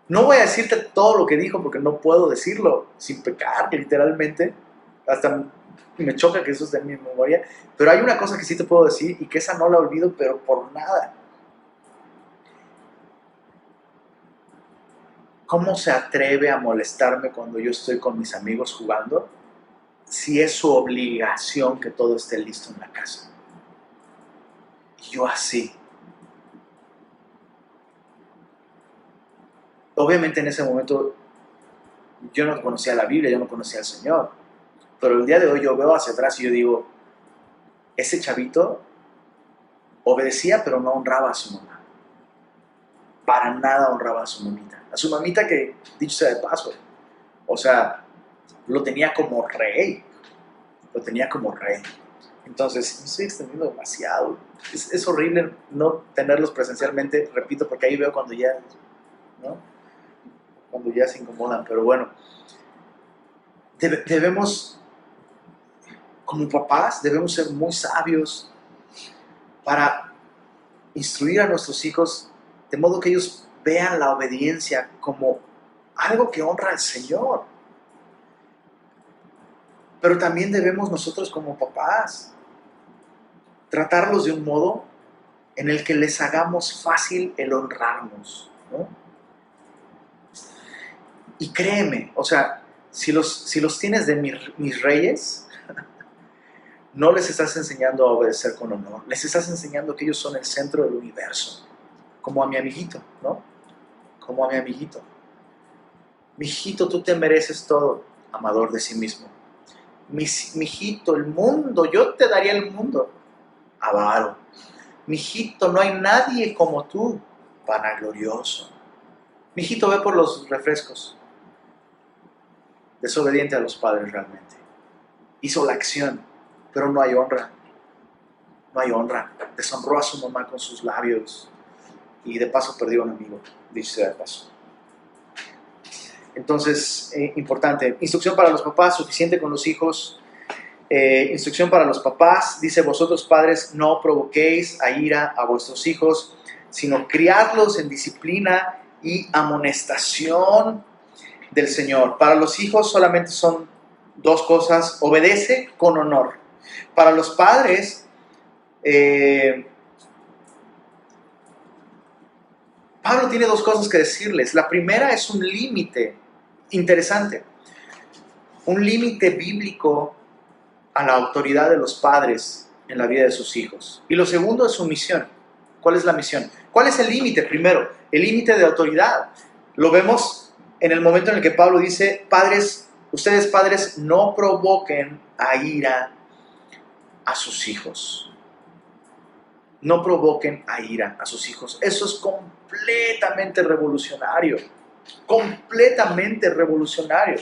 No voy a decirte todo lo que dijo porque no puedo decirlo sin pecar, literalmente. Hasta me choca que eso esté en mi memoria. Pero hay una cosa que sí te puedo decir y que esa no la olvido, pero por nada. ¿Cómo se atreve a molestarme cuando yo estoy con mis amigos jugando? Si es su obligación que todo esté listo en la casa. Y yo así. Obviamente en ese momento yo no conocía la Biblia, yo no conocía al Señor. Pero el día de hoy yo veo hacia atrás y yo digo, ese chavito obedecía pero no honraba a su mamá. Para nada honraba a su mamita. A su mamita que, dicho sea de paso, o sea, lo tenía como rey. Lo tenía como rey. Entonces, me estoy extendiendo demasiado. Es horrible no tenerlos presencialmente, repito, porque ahí veo cuando ya, ¿no? Cuando ya se incomodan. Pero bueno, debemos, como papás, debemos ser muy sabios para instruir a nuestros hijos de modo que ellos vean la obediencia como algo que honra al Señor. Pero también debemos nosotros como papás tratarlos de un modo en el que les hagamos fácil el honrarnos, ¿no? Y créeme, o sea, si los tienes de mis reyes, no les estás enseñando a obedecer con honor, les estás enseñando que ellos son el centro del universo, como a mi amiguito, ¿no? Como a mi amiguito. Mijito, tú te mereces todo, amador de sí mismo. Mijito, el mundo, yo te daría el mundo, avaro. Mijito, no hay nadie como tú, vanaglorioso. Mijito, ve por los refrescos. Desobediente a los padres realmente. Hizo la acción, pero no hay honra. No hay honra. Deshonró a su mamá con sus labios. Y de paso perdió a un amigo, dicho sea de paso. Entonces, importante. Instrucción para los papás, suficiente con los hijos. Instrucción para los papás, dice: vosotros padres no provoquéis a ira a vuestros hijos, sino criadlos en disciplina y amonestación del Señor. Para los hijos solamente son dos cosas: obedece con honor. Para los padres, Pablo tiene dos cosas que decirles. La primera es un límite interesante, un límite bíblico a la autoridad de los padres en la vida de sus hijos. Y lo segundo es su misión. ¿Cuál es la misión? ¿Cuál es el límite? Primero, el límite de autoridad. Lo vemos en el momento en el que Pablo dice: padres, ustedes padres no provoquen a ira a sus hijos. No provoquen a ira a sus hijos. Eso es completamente revolucionario. Completamente revolucionario.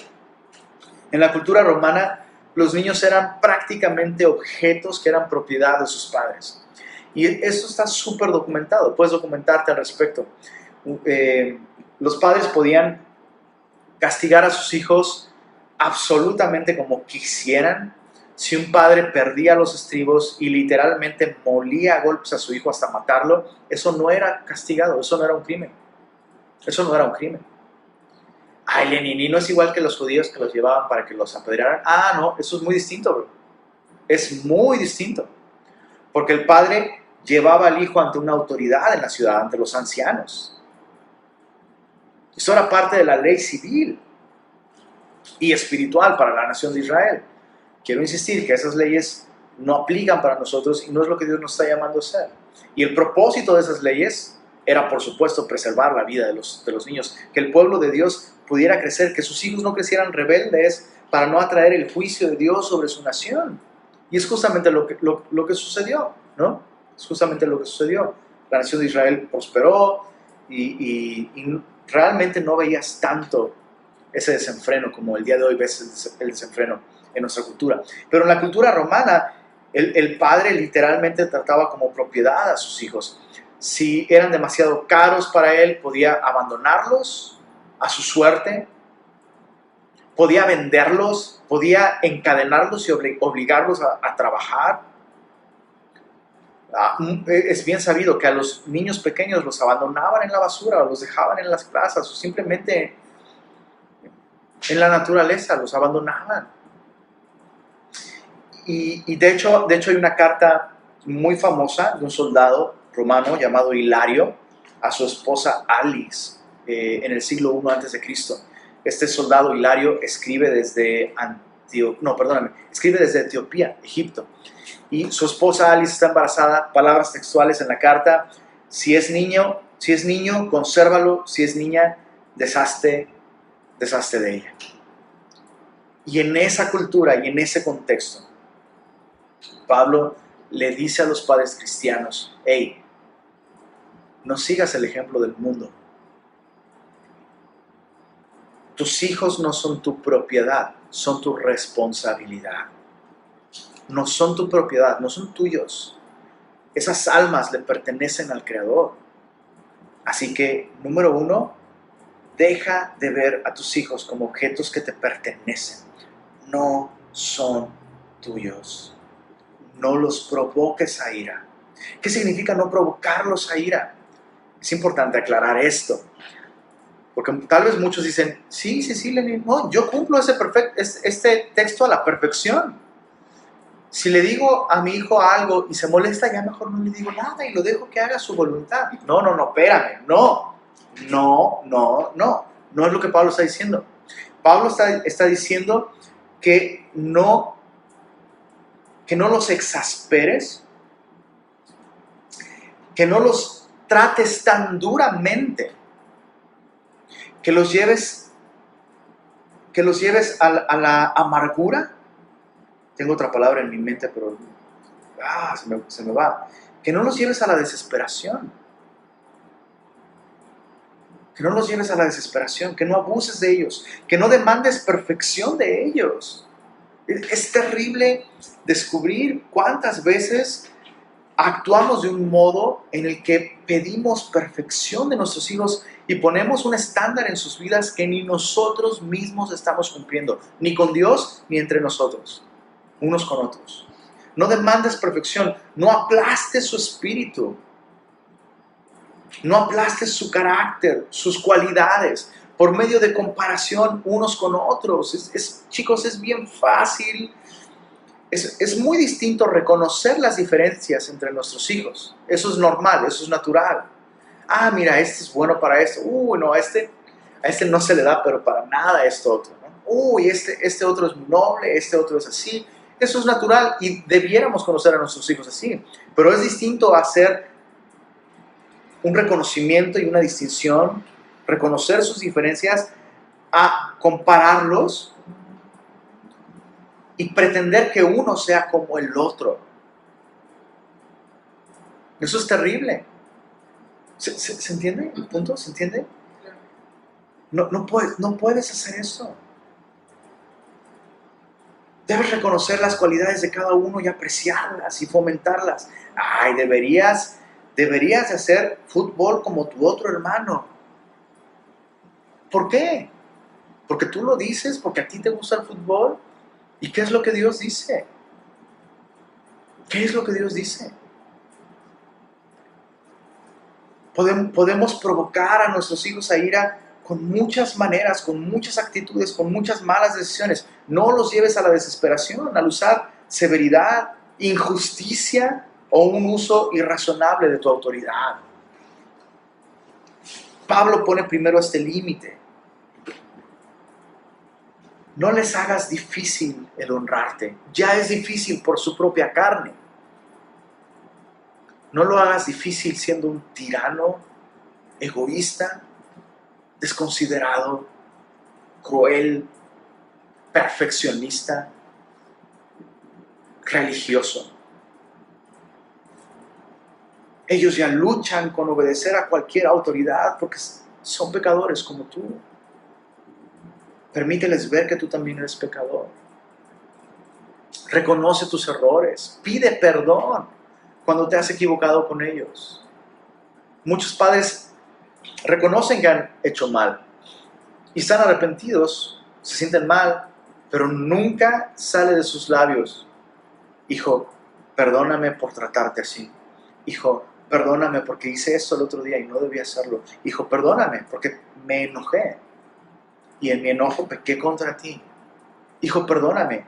En la cultura romana, los niños eran prácticamente objetos que eran propiedad de sus padres. Y esto está súper documentado, puedes documentarte al respecto. Los padres podían castigar a sus hijos absolutamente como quisieran. Si un padre perdía los estribos y literalmente molía a golpes a su hijo hasta matarlo, eso no era castigado, eso no era un crimen. Eso no era un crimen. Ay, Lenin, no es igual que los judíos que los llevaban para que los apedrearan. Ah, no, eso es muy distinto, bro. Es muy distinto. Porque el padre llevaba al hijo ante una autoridad en la ciudad, ante los ancianos. Eso era parte de la ley civil y espiritual para la nación de Israel. Quiero insistir que esas leyes no aplican para nosotros y no es lo que Dios nos está llamando a hacer. Y el propósito de esas leyes era, por supuesto, preservar la vida de los niños, que el pueblo de Dios pudiera crecer, que sus hijos no crecieran rebeldes para no atraer el juicio de Dios sobre su nación. Y es justamente lo que sucedió, ¿no? Es justamente lo que sucedió. La nación de Israel prosperó y realmente no veías tanto ese desenfreno como el día de hoy ves el desenfreno en nuestra cultura. Pero en la cultura romana, el padre literalmente trataba como propiedad a sus hijos. Si eran demasiado caros para él, podía abandonarlos a su suerte, podía venderlos, podía encadenarlos y obligarlos a trabajar. Es bien sabido que a los niños pequeños los abandonaban en la basura, o los dejaban en las plazas, o simplemente en la naturaleza, los abandonaban. Y de hecho hay una carta muy famosa de un soldado romano llamado Hilario a su esposa Alice en el siglo I a.C. Este soldado Hilario escribe desde Etiopía, Egipto. Y su esposa Alice está embarazada. Palabras textuales en la carta: si es niño, consérvalo; si es niña, deshazte de ella. Y en esa cultura y en ese contexto, Pablo le dice a los padres cristianos: hey, no sigas el ejemplo del mundo. Tus hijos no son tu propiedad, son tu responsabilidad. No son tu propiedad, no son tuyos. Esas almas le pertenecen al Creador. Así que, número 1, deja de ver a tus hijos como objetos que te pertenecen. No son tuyos. No los provoques a ira. ¿Qué significa no provocarlos a ira? Es importante aclarar esto, porque tal vez muchos dicen: sí, Lenin, no, yo cumplo este texto a la perfección. Si le digo a mi hijo algo y se molesta, ya mejor no le digo nada y lo dejo que haga su voluntad. No, espérame, no es lo que Pablo está diciendo. Pablo está diciendo que no los exasperes, que no los trates tan duramente, que los lleves que los lleves a la amargura. Tengo otra palabra en mi mente, pero se me va. Que no los lleves a la desesperación. Que no los lleves a la desesperación, que no abuses de ellos, que no demandes perfección de ellos. Es terrible descubrir cuántas veces actuamos de un modo en el que pedimos perfección de nuestros hijos y ponemos un estándar en sus vidas que ni nosotros mismos estamos cumpliendo, ni con Dios ni entre nosotros, unos con otros. No demandes perfección, no aplastes su espíritu, no aplastes su carácter, sus cualidades, por medio de comparación unos con otros. Chicos, es bien fácil. Es muy distinto reconocer las diferencias entre nuestros hijos. Eso es normal, eso es natural. Mira, este es bueno para esto. No, a este no se le da, pero para nada esto otro, ¿no? Este otro es muy noble, este otro es así. Eso es natural y debiéramos conocer a nuestros hijos así. Pero es distinto hacer un reconocimiento y una distinción, reconocer sus diferencias, a compararlos y pretender que uno sea como el otro. Eso es terrible. ¿Se entiende el punto? ¿Se entiende? No puedes hacer eso. Debes reconocer las cualidades de cada uno y apreciarlas y fomentarlas. Deberías de hacer fútbol como tu otro hermano. ¿Por qué? Porque tú lo dices, porque a ti te gusta el fútbol. ¿Y qué es lo que Dios dice? ¿Qué es lo que Dios dice? Podemos provocar a nuestros hijos a ira con muchas maneras, con muchas actitudes, con muchas malas decisiones. No los lleves a la desesperación al usar severidad, injusticia o un uso irrazonable de tu autoridad. Pablo pone primero este límite. No les hagas difícil el honrarte. Ya es difícil por su propia carne. No lo hagas difícil siendo un tirano, egoísta, desconsiderado, cruel, perfeccionista, religioso. Ellos ya luchan con obedecer a cualquier autoridad porque son pecadores como tú. Permíteles ver que tú también eres pecador. Reconoce tus errores. Pide perdón cuando te has equivocado con ellos. Muchos padres reconocen que han hecho mal y están arrepentidos, se sienten mal, pero nunca sale de sus labios: hijo, perdóname por tratarte así. Hijo, perdóname porque hice esto el otro día y no debía hacerlo. Hijo, perdóname porque me enojé y en mi enojo pequé contra ti. Hijo, perdóname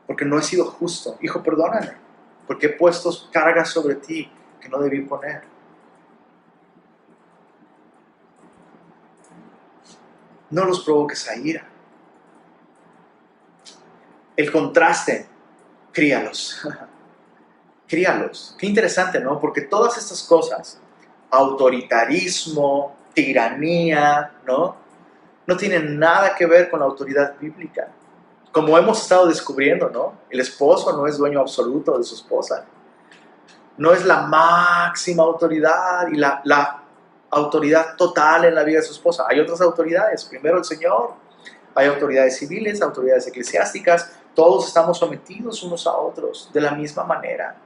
porque no he sido justo. Hijo, perdóname porque he puesto cargas sobre ti que no debí poner. No los provoques a ira. El contraste, críalos. Críalos. Qué interesante, ¿no? Porque todas estas cosas, autoritarismo, tiranía, ¿no? No tienen nada que ver con la autoridad bíblica. Como hemos estado descubriendo, ¿no? El esposo no es dueño absoluto de su esposa. No es la máxima autoridad y la autoridad total en la vida de su esposa. Hay otras autoridades. Primero el Señor. Hay autoridades civiles, autoridades eclesiásticas. Todos estamos sometidos unos a otros de la misma manera.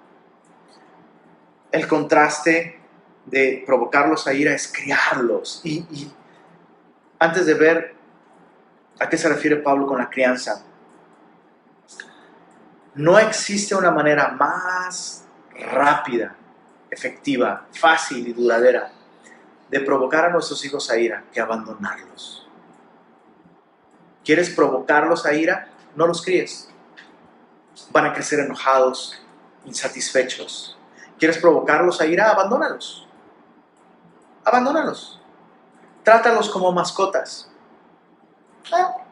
El contraste de provocarlos a ira es criarlos. Y antes de ver a qué se refiere Pablo con la crianza, no existe una manera más rápida, efectiva, fácil y duradera de provocar a nuestros hijos a ira que abandonarlos. ¿Quieres provocarlos a ira? No los críes. Van a crecer enojados, insatisfechos. ¿Quieres provocarlos a ira? Abandónalos. Abandónalos. Trátalos como mascotas.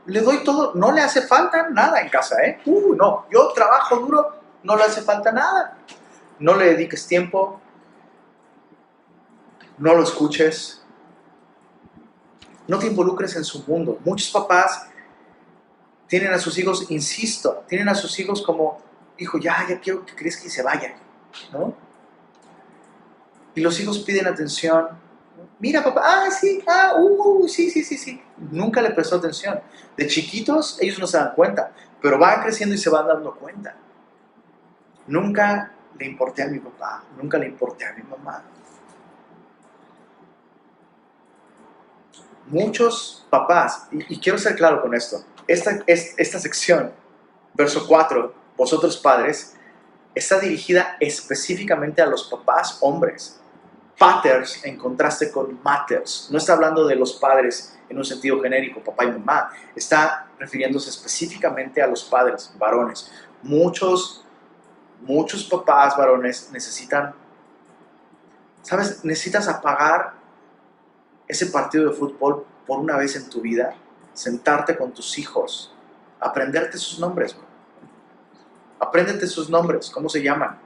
Le doy todo, no le hace falta nada en casa, no, yo trabajo duro, no le hace falta nada. No le dediques tiempo, no lo escuches, no te involucres en su mundo. Muchos papás Tienen a sus hijos, insisto, tienen a sus hijos como, hijo, ya quiero que crezca y se vaya, ¿no? Y los hijos piden atención. Mira, papá, sí, sí, sí, sí, sí. Nunca le prestó atención. De chiquitos, ellos no se dan cuenta, pero van creciendo y se van dando cuenta. Nunca le importé a mi papá, nunca le importé a mi mamá. Muchos papás, y quiero ser claro con esto, esta sección, verso 4, vosotros padres, está dirigida específicamente a los papás hombres. Paters en contraste con matters. No está hablando de los padres en un sentido genérico, papá y mamá. Está refiriéndose específicamente a los padres, varones. Muchos papás varones necesitan, ¿sabes? Necesitas apagar ese partido de fútbol por una vez en tu vida, sentarte con tus hijos, aprenderte sus nombres, bro. Apréndete sus nombres, ¿cómo se llaman?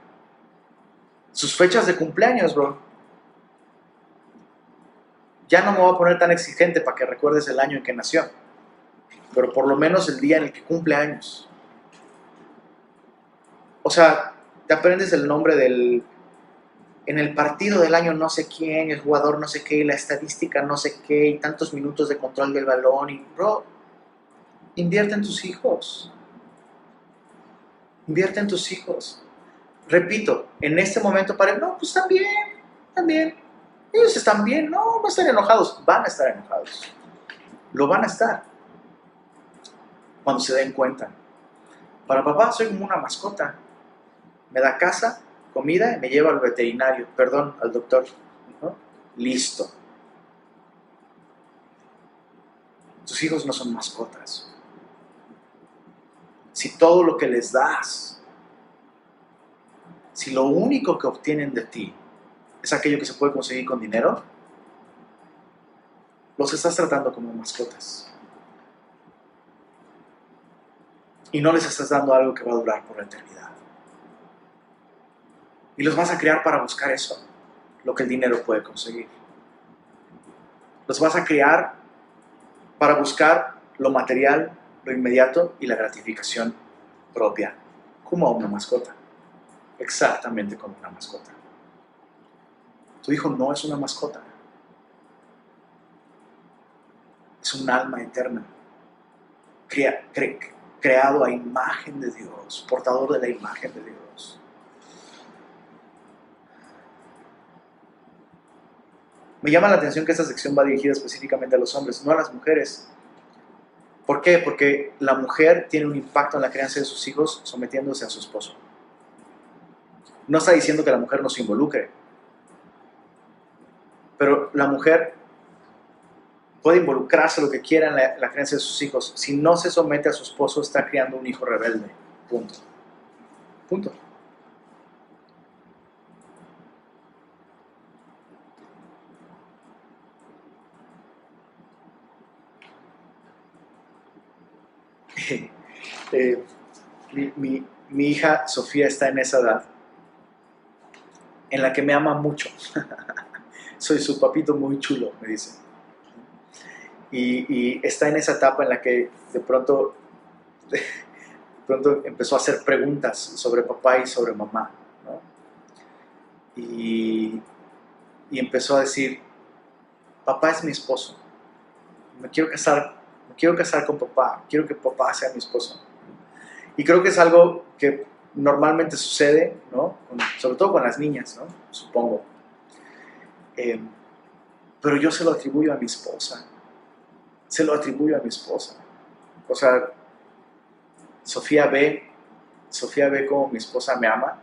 Sus fechas de cumpleaños, bro. Ya no me voy a poner tan exigente para que recuerdes el año en que nació, pero por lo menos el día en el que cumple años. O sea, te aprendes el nombre en el partido del año no sé quién, el jugador no sé qué, la estadística no sé qué, y tantos minutos de control del balón, y bro, invierte en tus hijos. Invierte en tus hijos. Repito, en este momento no, pues también. Ellos están bien, no están enojados, van a estar enojados. Lo van a estar cuando se den cuenta. Para papá soy como una mascota. Me da casa, comida y me lleva al veterinario, al doctor, ¿no? Listo. Tus hijos no son mascotas. Si todo lo que les das, si lo único que obtienen de ti es aquello que se puede conseguir con dinero, los estás tratando como mascotas. Y no les estás dando algo que va a durar por la eternidad. Y los vas a criar para buscar eso, lo que el dinero puede conseguir. Los vas a criar para buscar lo material, lo inmediato y la gratificación propia, como a una mascota. Exactamente como una mascota. Tu hijo no es una mascota. Es un alma eterna, creado a imagen de Dios, portador de la imagen de Dios. Me llama la atención que esta sección va dirigida específicamente a los hombres, no a las mujeres. ¿Por qué? Porque la mujer tiene un impacto en la crianza de sus hijos sometiéndose a su esposo. No está diciendo que la mujer no se involucre, pero la mujer puede involucrarse lo que quiera en la crianza de sus hijos. Si no se somete a su esposo, está criando un hijo rebelde. Punto. Punto. Mi hija Sofía está en esa edad en la que me ama mucho. Soy su papito muy chulo, me dice. Y está en esa etapa en la que de pronto empezó a hacer preguntas sobre papá y sobre mamá, ¿no? Y empezó a decir, papá es mi esposo, me quiero casar con papá, quiero que papá sea mi esposo. Y creo que es algo que normalmente sucede, ¿no? Sobre todo con las niñas, ¿no? Supongo. Pero yo se lo atribuyo a mi esposa. O sea, Sofía ve cómo mi esposa me ama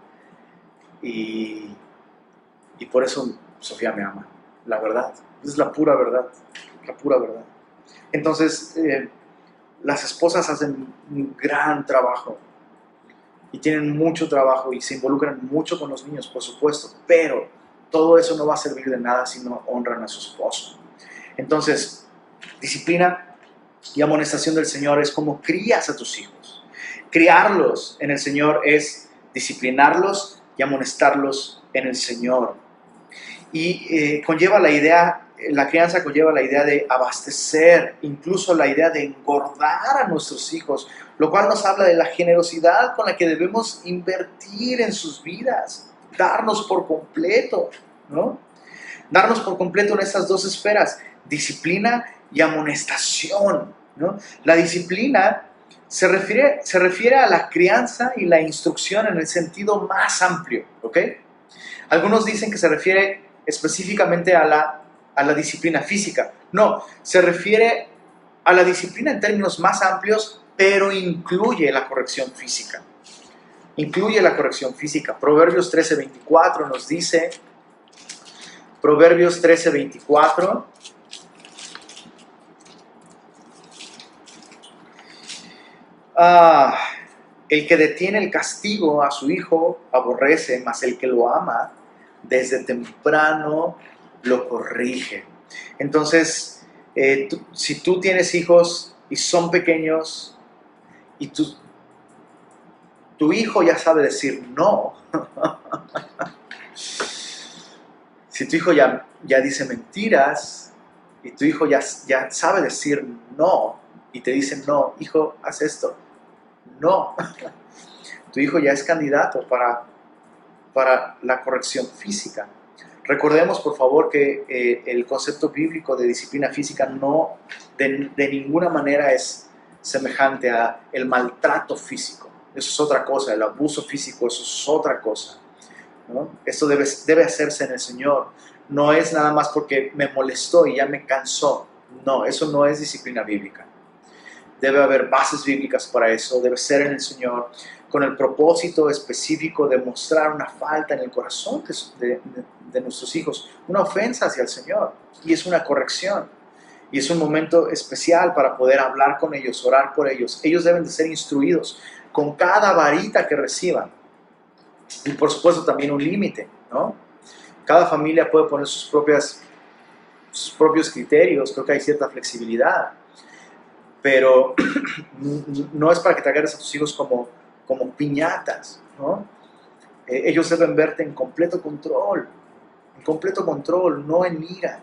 y por eso Sofía me ama. La verdad. Es la pura verdad. La pura verdad. Entonces, las esposas hacen un gran trabajo y tienen mucho trabajo y se involucran mucho con los niños, por supuesto, pero todo eso no va a servir de nada si no honran a su esposo. Entonces, disciplina y amonestación del Señor es como crías a tus hijos. Criarlos en el Señor es disciplinarlos y amonestarlos en el Señor. Y conlleva la idea La crianza conlleva la idea de abastecer, incluso la idea de engordar a nuestros hijos, lo cual nos habla de la generosidad con la que debemos invertir en sus vidas, darnos por completo, ¿no? Darnos por completo en estas dos esferas, disciplina y amonestación, ¿no? La disciplina se refiere a la crianza y la instrucción en el sentido más amplio, ¿ok? Algunos dicen que se refiere específicamente a la disciplina física. No, se refiere a la disciplina en términos más amplios, pero incluye la corrección física. Incluye la corrección física. Proverbios 13:24 nos dice, Proverbios 13:24, el que detiene el castigo a su hijo aborrece, mas el que lo ama desde temprano lo corrige. Entonces, si tú tienes hijos y son pequeños y tu hijo ya sabe decir no, si tu hijo ya dice mentiras y tu hijo ya sabe decir no y te dice no, hijo, haz esto, no, tu hijo ya es candidato para la corrección física. Recordemos, por favor, que el concepto bíblico de disciplina física no de ninguna manera es semejante a el maltrato físico. Eso es otra cosa, el abuso físico, eso es otra cosa, ¿no? Esto debe hacerse en el Señor. No es nada más porque me molestó y ya me cansó. No, eso no es disciplina bíblica. Debe haber bases bíblicas para eso, debe ser en el Señor, con el propósito específico de mostrar una falta en el corazón de nuestros hijos, una ofensa hacia el Señor, y es una corrección, y es un momento especial para poder hablar con ellos, orar por ellos. Ellos deben de ser instruidos con cada varita que reciban, y por supuesto también un límite, ¿no? Cada familia puede poner sus propios criterios, creo que hay cierta flexibilidad, pero no es para que te agarres a tus hijos como piñatas, ¿no? Ellos deben verte en completo control, no en ira.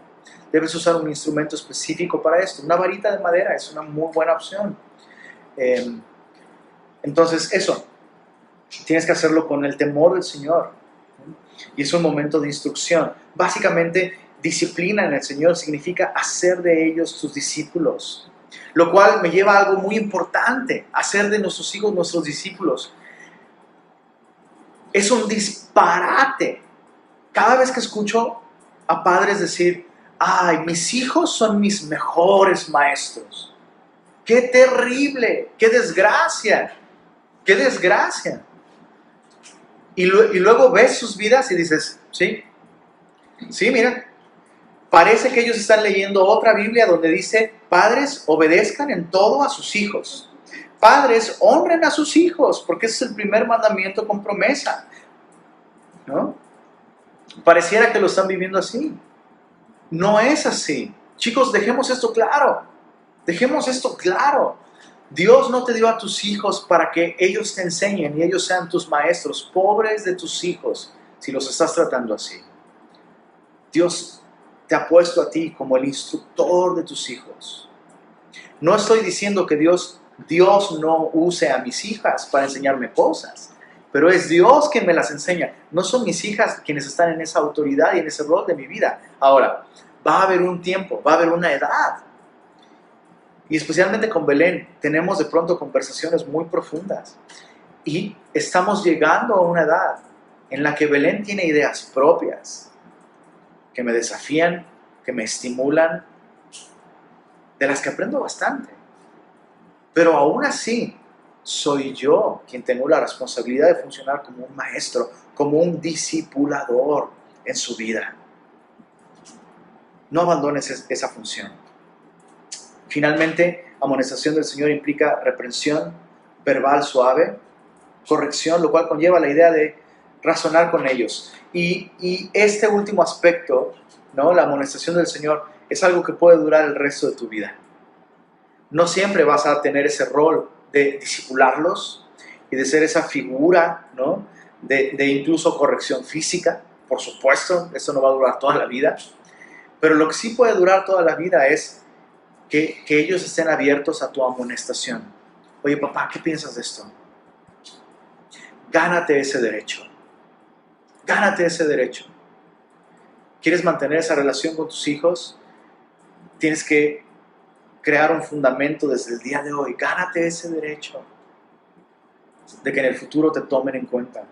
Debes usar un instrumento específico para esto. Una varita de madera es una muy buena opción. Entonces, eso, tienes que hacerlo con el temor del Señor, ¿no? Y es un momento de instrucción. Básicamente, disciplina en el Señor significa hacer de ellos tus discípulos. Lo cual me lleva a algo muy importante, hacer de nuestros hijos nuestros discípulos. Es un disparate. Cada vez que escucho a padres decir, ay, mis hijos son mis mejores maestros. ¡Qué terrible! ¡Qué desgracia! ¡Qué desgracia! Y luego ves sus vidas y dices, sí, mira, parece que ellos están leyendo otra Biblia donde dice, padres, obedezcan en todo a sus hijos. Padres, honren a sus hijos, porque ese es el primer mandamiento con promesa, ¿no? Pareciera que lo están viviendo así. No es así. Chicos, dejemos esto claro. Dejemos esto claro. Dios no te dio a tus hijos para que ellos te enseñen y ellos sean tus maestros. Pobres de tus hijos, si los estás tratando así. Dios te ha puesto a ti como el instructor de tus hijos. No estoy diciendo que Dios no use a mis hijas para enseñarme cosas, pero es Dios quien me las enseña. No son mis hijas quienes están en esa autoridad y en ese rol de mi vida. Ahora, va a haber un tiempo, va a haber una edad. Y especialmente con Belén, tenemos de pronto conversaciones muy profundas. Y estamos llegando a una edad en la que Belén tiene ideas propias, que me desafían, que me estimulan, de las que aprendo bastante. Pero aún así, soy yo quien tengo la responsabilidad de funcionar como un maestro, como un discipulador en su vida. No abandones esa función. Finalmente, amonestación del Señor implica reprensión verbal suave, corrección, lo cual conlleva la idea de razonar con ellos. Y este último aspecto, ¿no? La amonestación del Señor, es algo que puede durar el resto de tu vida. No siempre vas a tener ese rol de discipularlos y de ser esa figura, ¿no? de incluso corrección física. Por supuesto, eso no va a durar toda la vida. Pero lo que sí puede durar toda la vida es que ellos estén abiertos a tu amonestación. Oye, papá, ¿qué piensas de esto? Gánate ese derecho. Gánate ese derecho. ¿Quieres mantener esa relación con tus hijos? Tienes que crear un fundamento desde el día de hoy. Gánate ese derecho de que en el futuro te tomen en cuenta.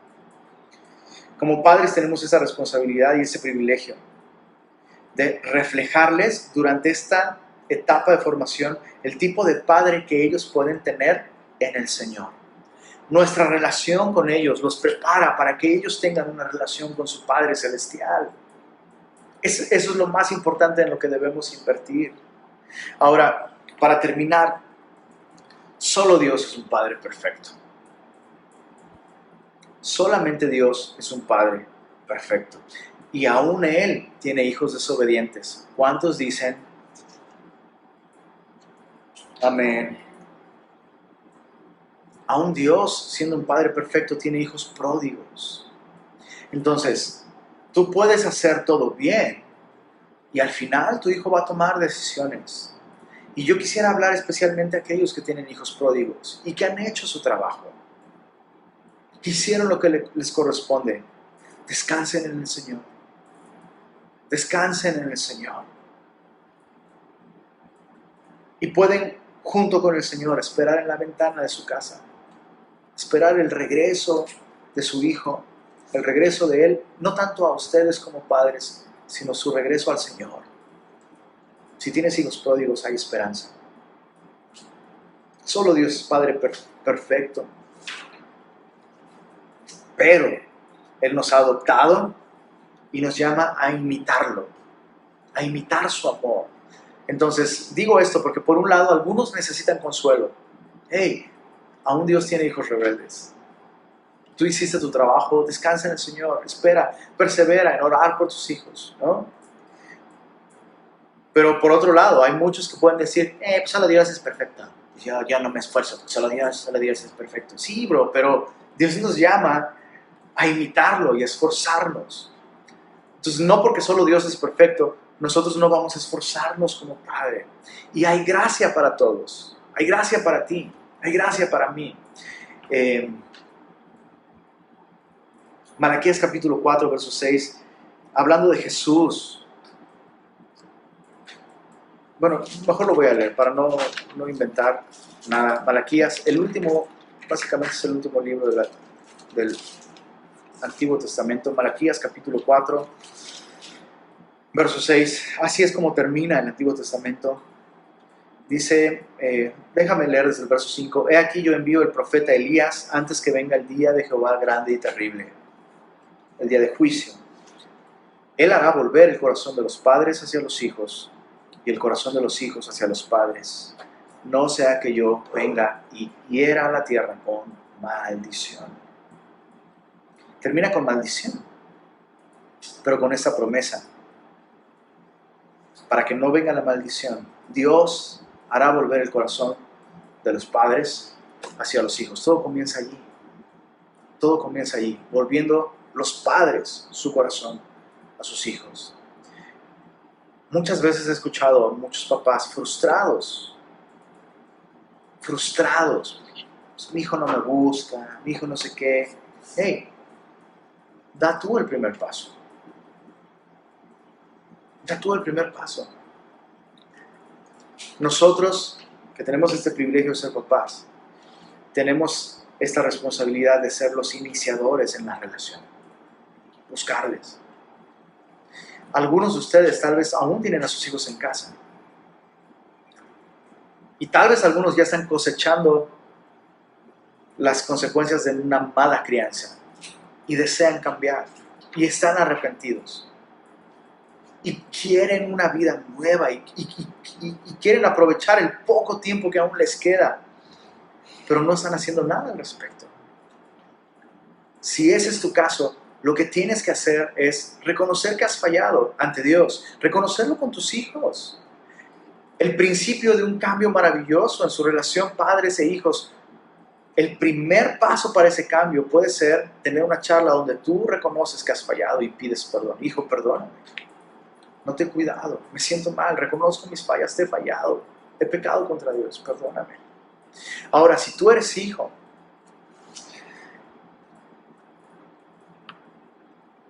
Como padres tenemos esa responsabilidad y ese privilegio de reflejarles durante esta etapa de formación el tipo de padre que ellos pueden tener en el Señor. Nuestra relación con ellos los prepara para que ellos tengan una relación con su Padre Celestial. Eso es lo más importante en lo que debemos invertir. Ahora, para terminar, solo Dios es un Padre perfecto. Solamente Dios es un Padre perfecto. Y aún Él tiene hijos desobedientes. ¿Cuántos dicen amén? Aún Dios, siendo un Padre perfecto, tiene hijos pródigos. Entonces, tú puedes hacer todo bien y al final tu hijo va a tomar decisiones. Y yo quisiera hablar especialmente a aquellos que tienen hijos pródigos y que han hecho su trabajo, que hicieron lo que les corresponde. Descansen en el Señor. Descansen en el Señor. Y pueden, junto con el Señor, esperar en la ventana de su casa. Esperar el regreso de su hijo, el regreso de Él, no tanto a ustedes como padres, sino su regreso al Señor. Si tienes hijos pródigos, hay esperanza. Solo Dios es Padre perfecto. Pero Él nos ha adoptado y nos llama a imitarlo, a imitar su amor. Entonces, digo esto porque por un lado algunos necesitan consuelo. Hey, aún Dios tiene hijos rebeldes. Tú hiciste tu trabajo, descansa en el Señor, espera, persevera en orar por tus hijos, ¿no? Pero por otro lado, hay muchos que pueden decir, pues solo Dios es perfecto. Yo no me esfuerzo, solo Dios es perfecto. Sí, bro, pero Dios nos llama a imitarlo y a esforzarnos. Entonces, no porque solo Dios es perfecto, nosotros no vamos a esforzarnos como Padre. Y hay gracia para todos. Hay gracia para ti. Hay gracia para mí. Malaquías capítulo 4, verso 6, hablando de Jesús. Bueno, mejor lo voy a leer para no inventar nada. Malaquías, básicamente es el último libro del Antiguo Testamento. Malaquías capítulo 4, verso 6. Así es como termina el Antiguo Testamento. Dice, déjame leer desde el verso 5. He aquí yo envío el profeta Elías antes que venga el día de Jehová grande y terrible, el día de juicio. Él hará volver el corazón de los padres hacia los hijos y el corazón de los hijos hacia los padres. No sea que yo venga y hiera a la tierra con maldición. Termina con maldición, pero con esta promesa. Para que no venga la maldición, Dios hará volver el corazón de los padres hacia los hijos. Todo comienza allí. Todo comienza allí, volviendo los padres su corazón a sus hijos. Muchas veces he escuchado a muchos papás frustrados. Pues, mi hijo no me gusta, mi hijo no sé qué. Hey, da tú el primer paso. Da tú el primer paso. Nosotros, que tenemos este privilegio de ser papás, tenemos esta responsabilidad de ser los iniciadores en la relación. Buscarles. Algunos de ustedes tal vez aún tienen a sus hijos en casa. Y tal vez algunos ya están cosechando las consecuencias de una mala crianza. Y desean cambiar. Y están arrepentidos. Y quieren una vida nueva. Y quieren aprovechar el poco tiempo que aún les queda. Pero no están haciendo nada al respecto. Si ese es tu caso, lo que tienes que hacer es reconocer que has fallado ante Dios, reconocerlo con tus hijos. El principio de un cambio maravilloso en su relación padres e hijos. El primer paso para ese cambio puede ser tener una charla donde tú reconoces que has fallado y pides perdón. Hijo, perdóname. no te he cuidado, me siento mal, reconozco mis fallas, te he fallado, he pecado contra Dios, perdóname. Ahora, si tú eres hijo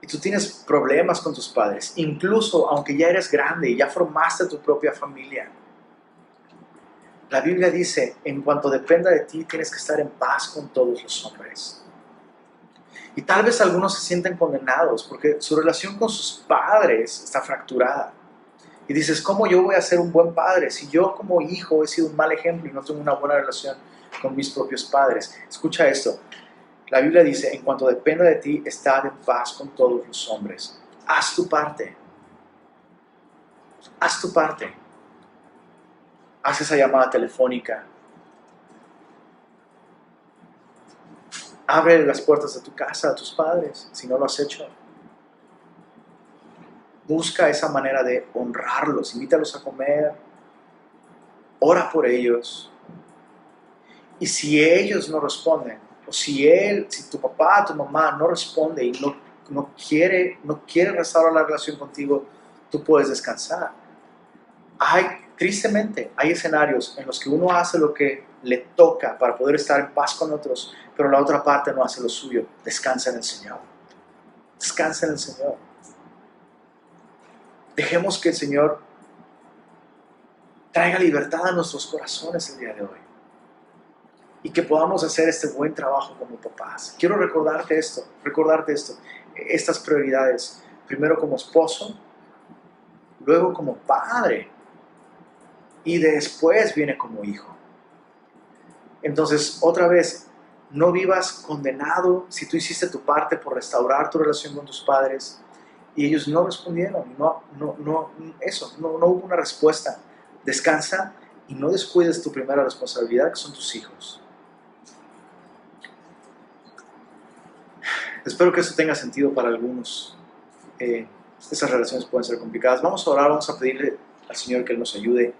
y tú tienes problemas con tus padres, incluso aunque ya eres grande y ya formaste tu propia familia, la Biblia dice, en cuanto dependa de ti, tienes que estar en paz con todos los hombres. Y tal vez algunos se sienten condenados porque su relación con sus padres está fracturada. Y dices, ¿cómo yo voy a ser un buen padre si yo como hijo he sido un mal ejemplo y no tengo una buena relación con mis propios padres? Escucha esto. La Biblia dice, en cuanto dependa de ti, estad en paz con todos los hombres. Haz tu parte. Haz tu parte. Haz esa llamada telefónica. Abre las puertas de tu casa a tus padres, si no lo has hecho. Busca esa manera de honrarlos, invítalos a comer, ora por ellos. Y si ellos no responden, o si tu papá, tu mamá no responde y no quiere restaurar la relación contigo, tú puedes descansar. Tristemente, hay escenarios en los que uno hace lo que le toca para poder estar en paz con otros, pero la otra parte no hace lo suyo. Descansa en el Señor. Descansa en el Señor. Dejemos que el Señor traiga libertad a nuestros corazones el día de hoy. Y que podamos hacer este buen trabajo como papás. Quiero recordarte esto, estas prioridades. Primero como esposo, luego como padre, y después viene como hijo. Entonces, otra vez, no vivas condenado si tú hiciste tu parte por restaurar tu relación con tus padres y ellos no respondieron, no hubo una respuesta. Descansa y no descuides tu primera responsabilidad, que son tus hijos. Espero que esto tenga sentido para algunos. Estas relaciones pueden ser complicadas. Vamos a orar, vamos a pedirle al Señor que Él nos ayude.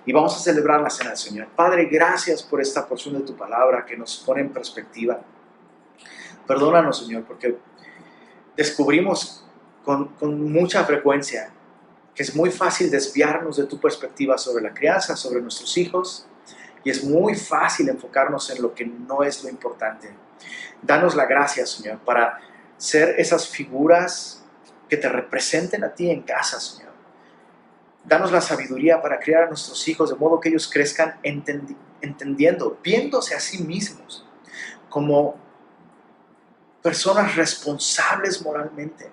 Y vamos a celebrar la cena del Señor. Padre, gracias por esta porción de tu palabra que nos pone en perspectiva. Perdónanos, Señor, porque descubrimos con mucha frecuencia que es muy fácil desviarnos de tu perspectiva sobre la crianza, sobre nuestros hijos, y es muy fácil enfocarnos en lo que no es lo importante. Danos la gracia, Señor, para ser esas figuras que te representen a ti en casa, Señor. Danos la sabiduría para criar a nuestros hijos de modo que ellos crezcan entendiendo, viéndose a sí mismos como personas responsables moralmente,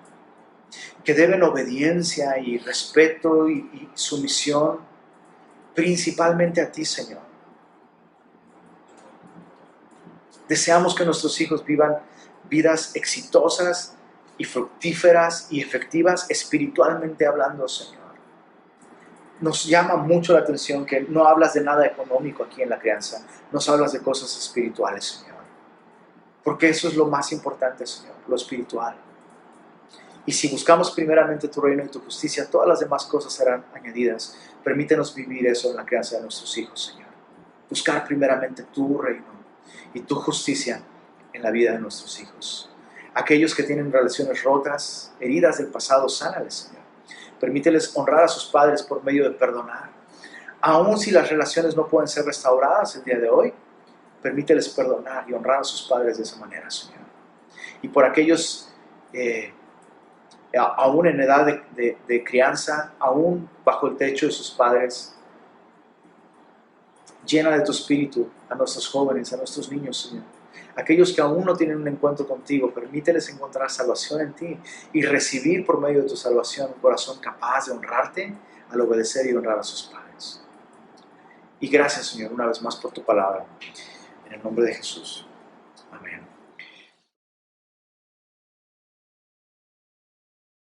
que deben obediencia y respeto y sumisión principalmente a ti, Señor. Deseamos que nuestros hijos vivan vidas exitosas y fructíferas y efectivas espiritualmente hablando, Señor. Nos llama mucho la atención que no hablas de nada económico aquí en la crianza, nos hablas de cosas espirituales, Señor. Porque eso es lo más importante, Señor, lo espiritual. Y si buscamos primeramente tu reino y tu justicia, todas las demás cosas serán añadidas. Permítenos vivir eso en la crianza de nuestros hijos, Señor. Buscar primeramente tu reino y tu justicia en la vida de nuestros hijos. Aquellos que tienen relaciones rotas, heridas del pasado, sánales, Señor. Permíteles honrar a sus padres por medio de perdonar. Aun si las relaciones no pueden ser restauradas el día de hoy, permíteles perdonar y honrar a sus padres de esa manera, Señor. Y por aquellos, aún en edad de crianza, aún bajo el techo de sus padres, llena de tu espíritu a nuestros jóvenes, a nuestros niños, Señor. Aquellos que aún no tienen un encuentro contigo, permíteles encontrar salvación en ti y recibir por medio de tu salvación un corazón capaz de honrarte al obedecer y honrar a sus padres. Y gracias, Señor, una vez más por tu palabra. En el nombre de Jesús. Amén.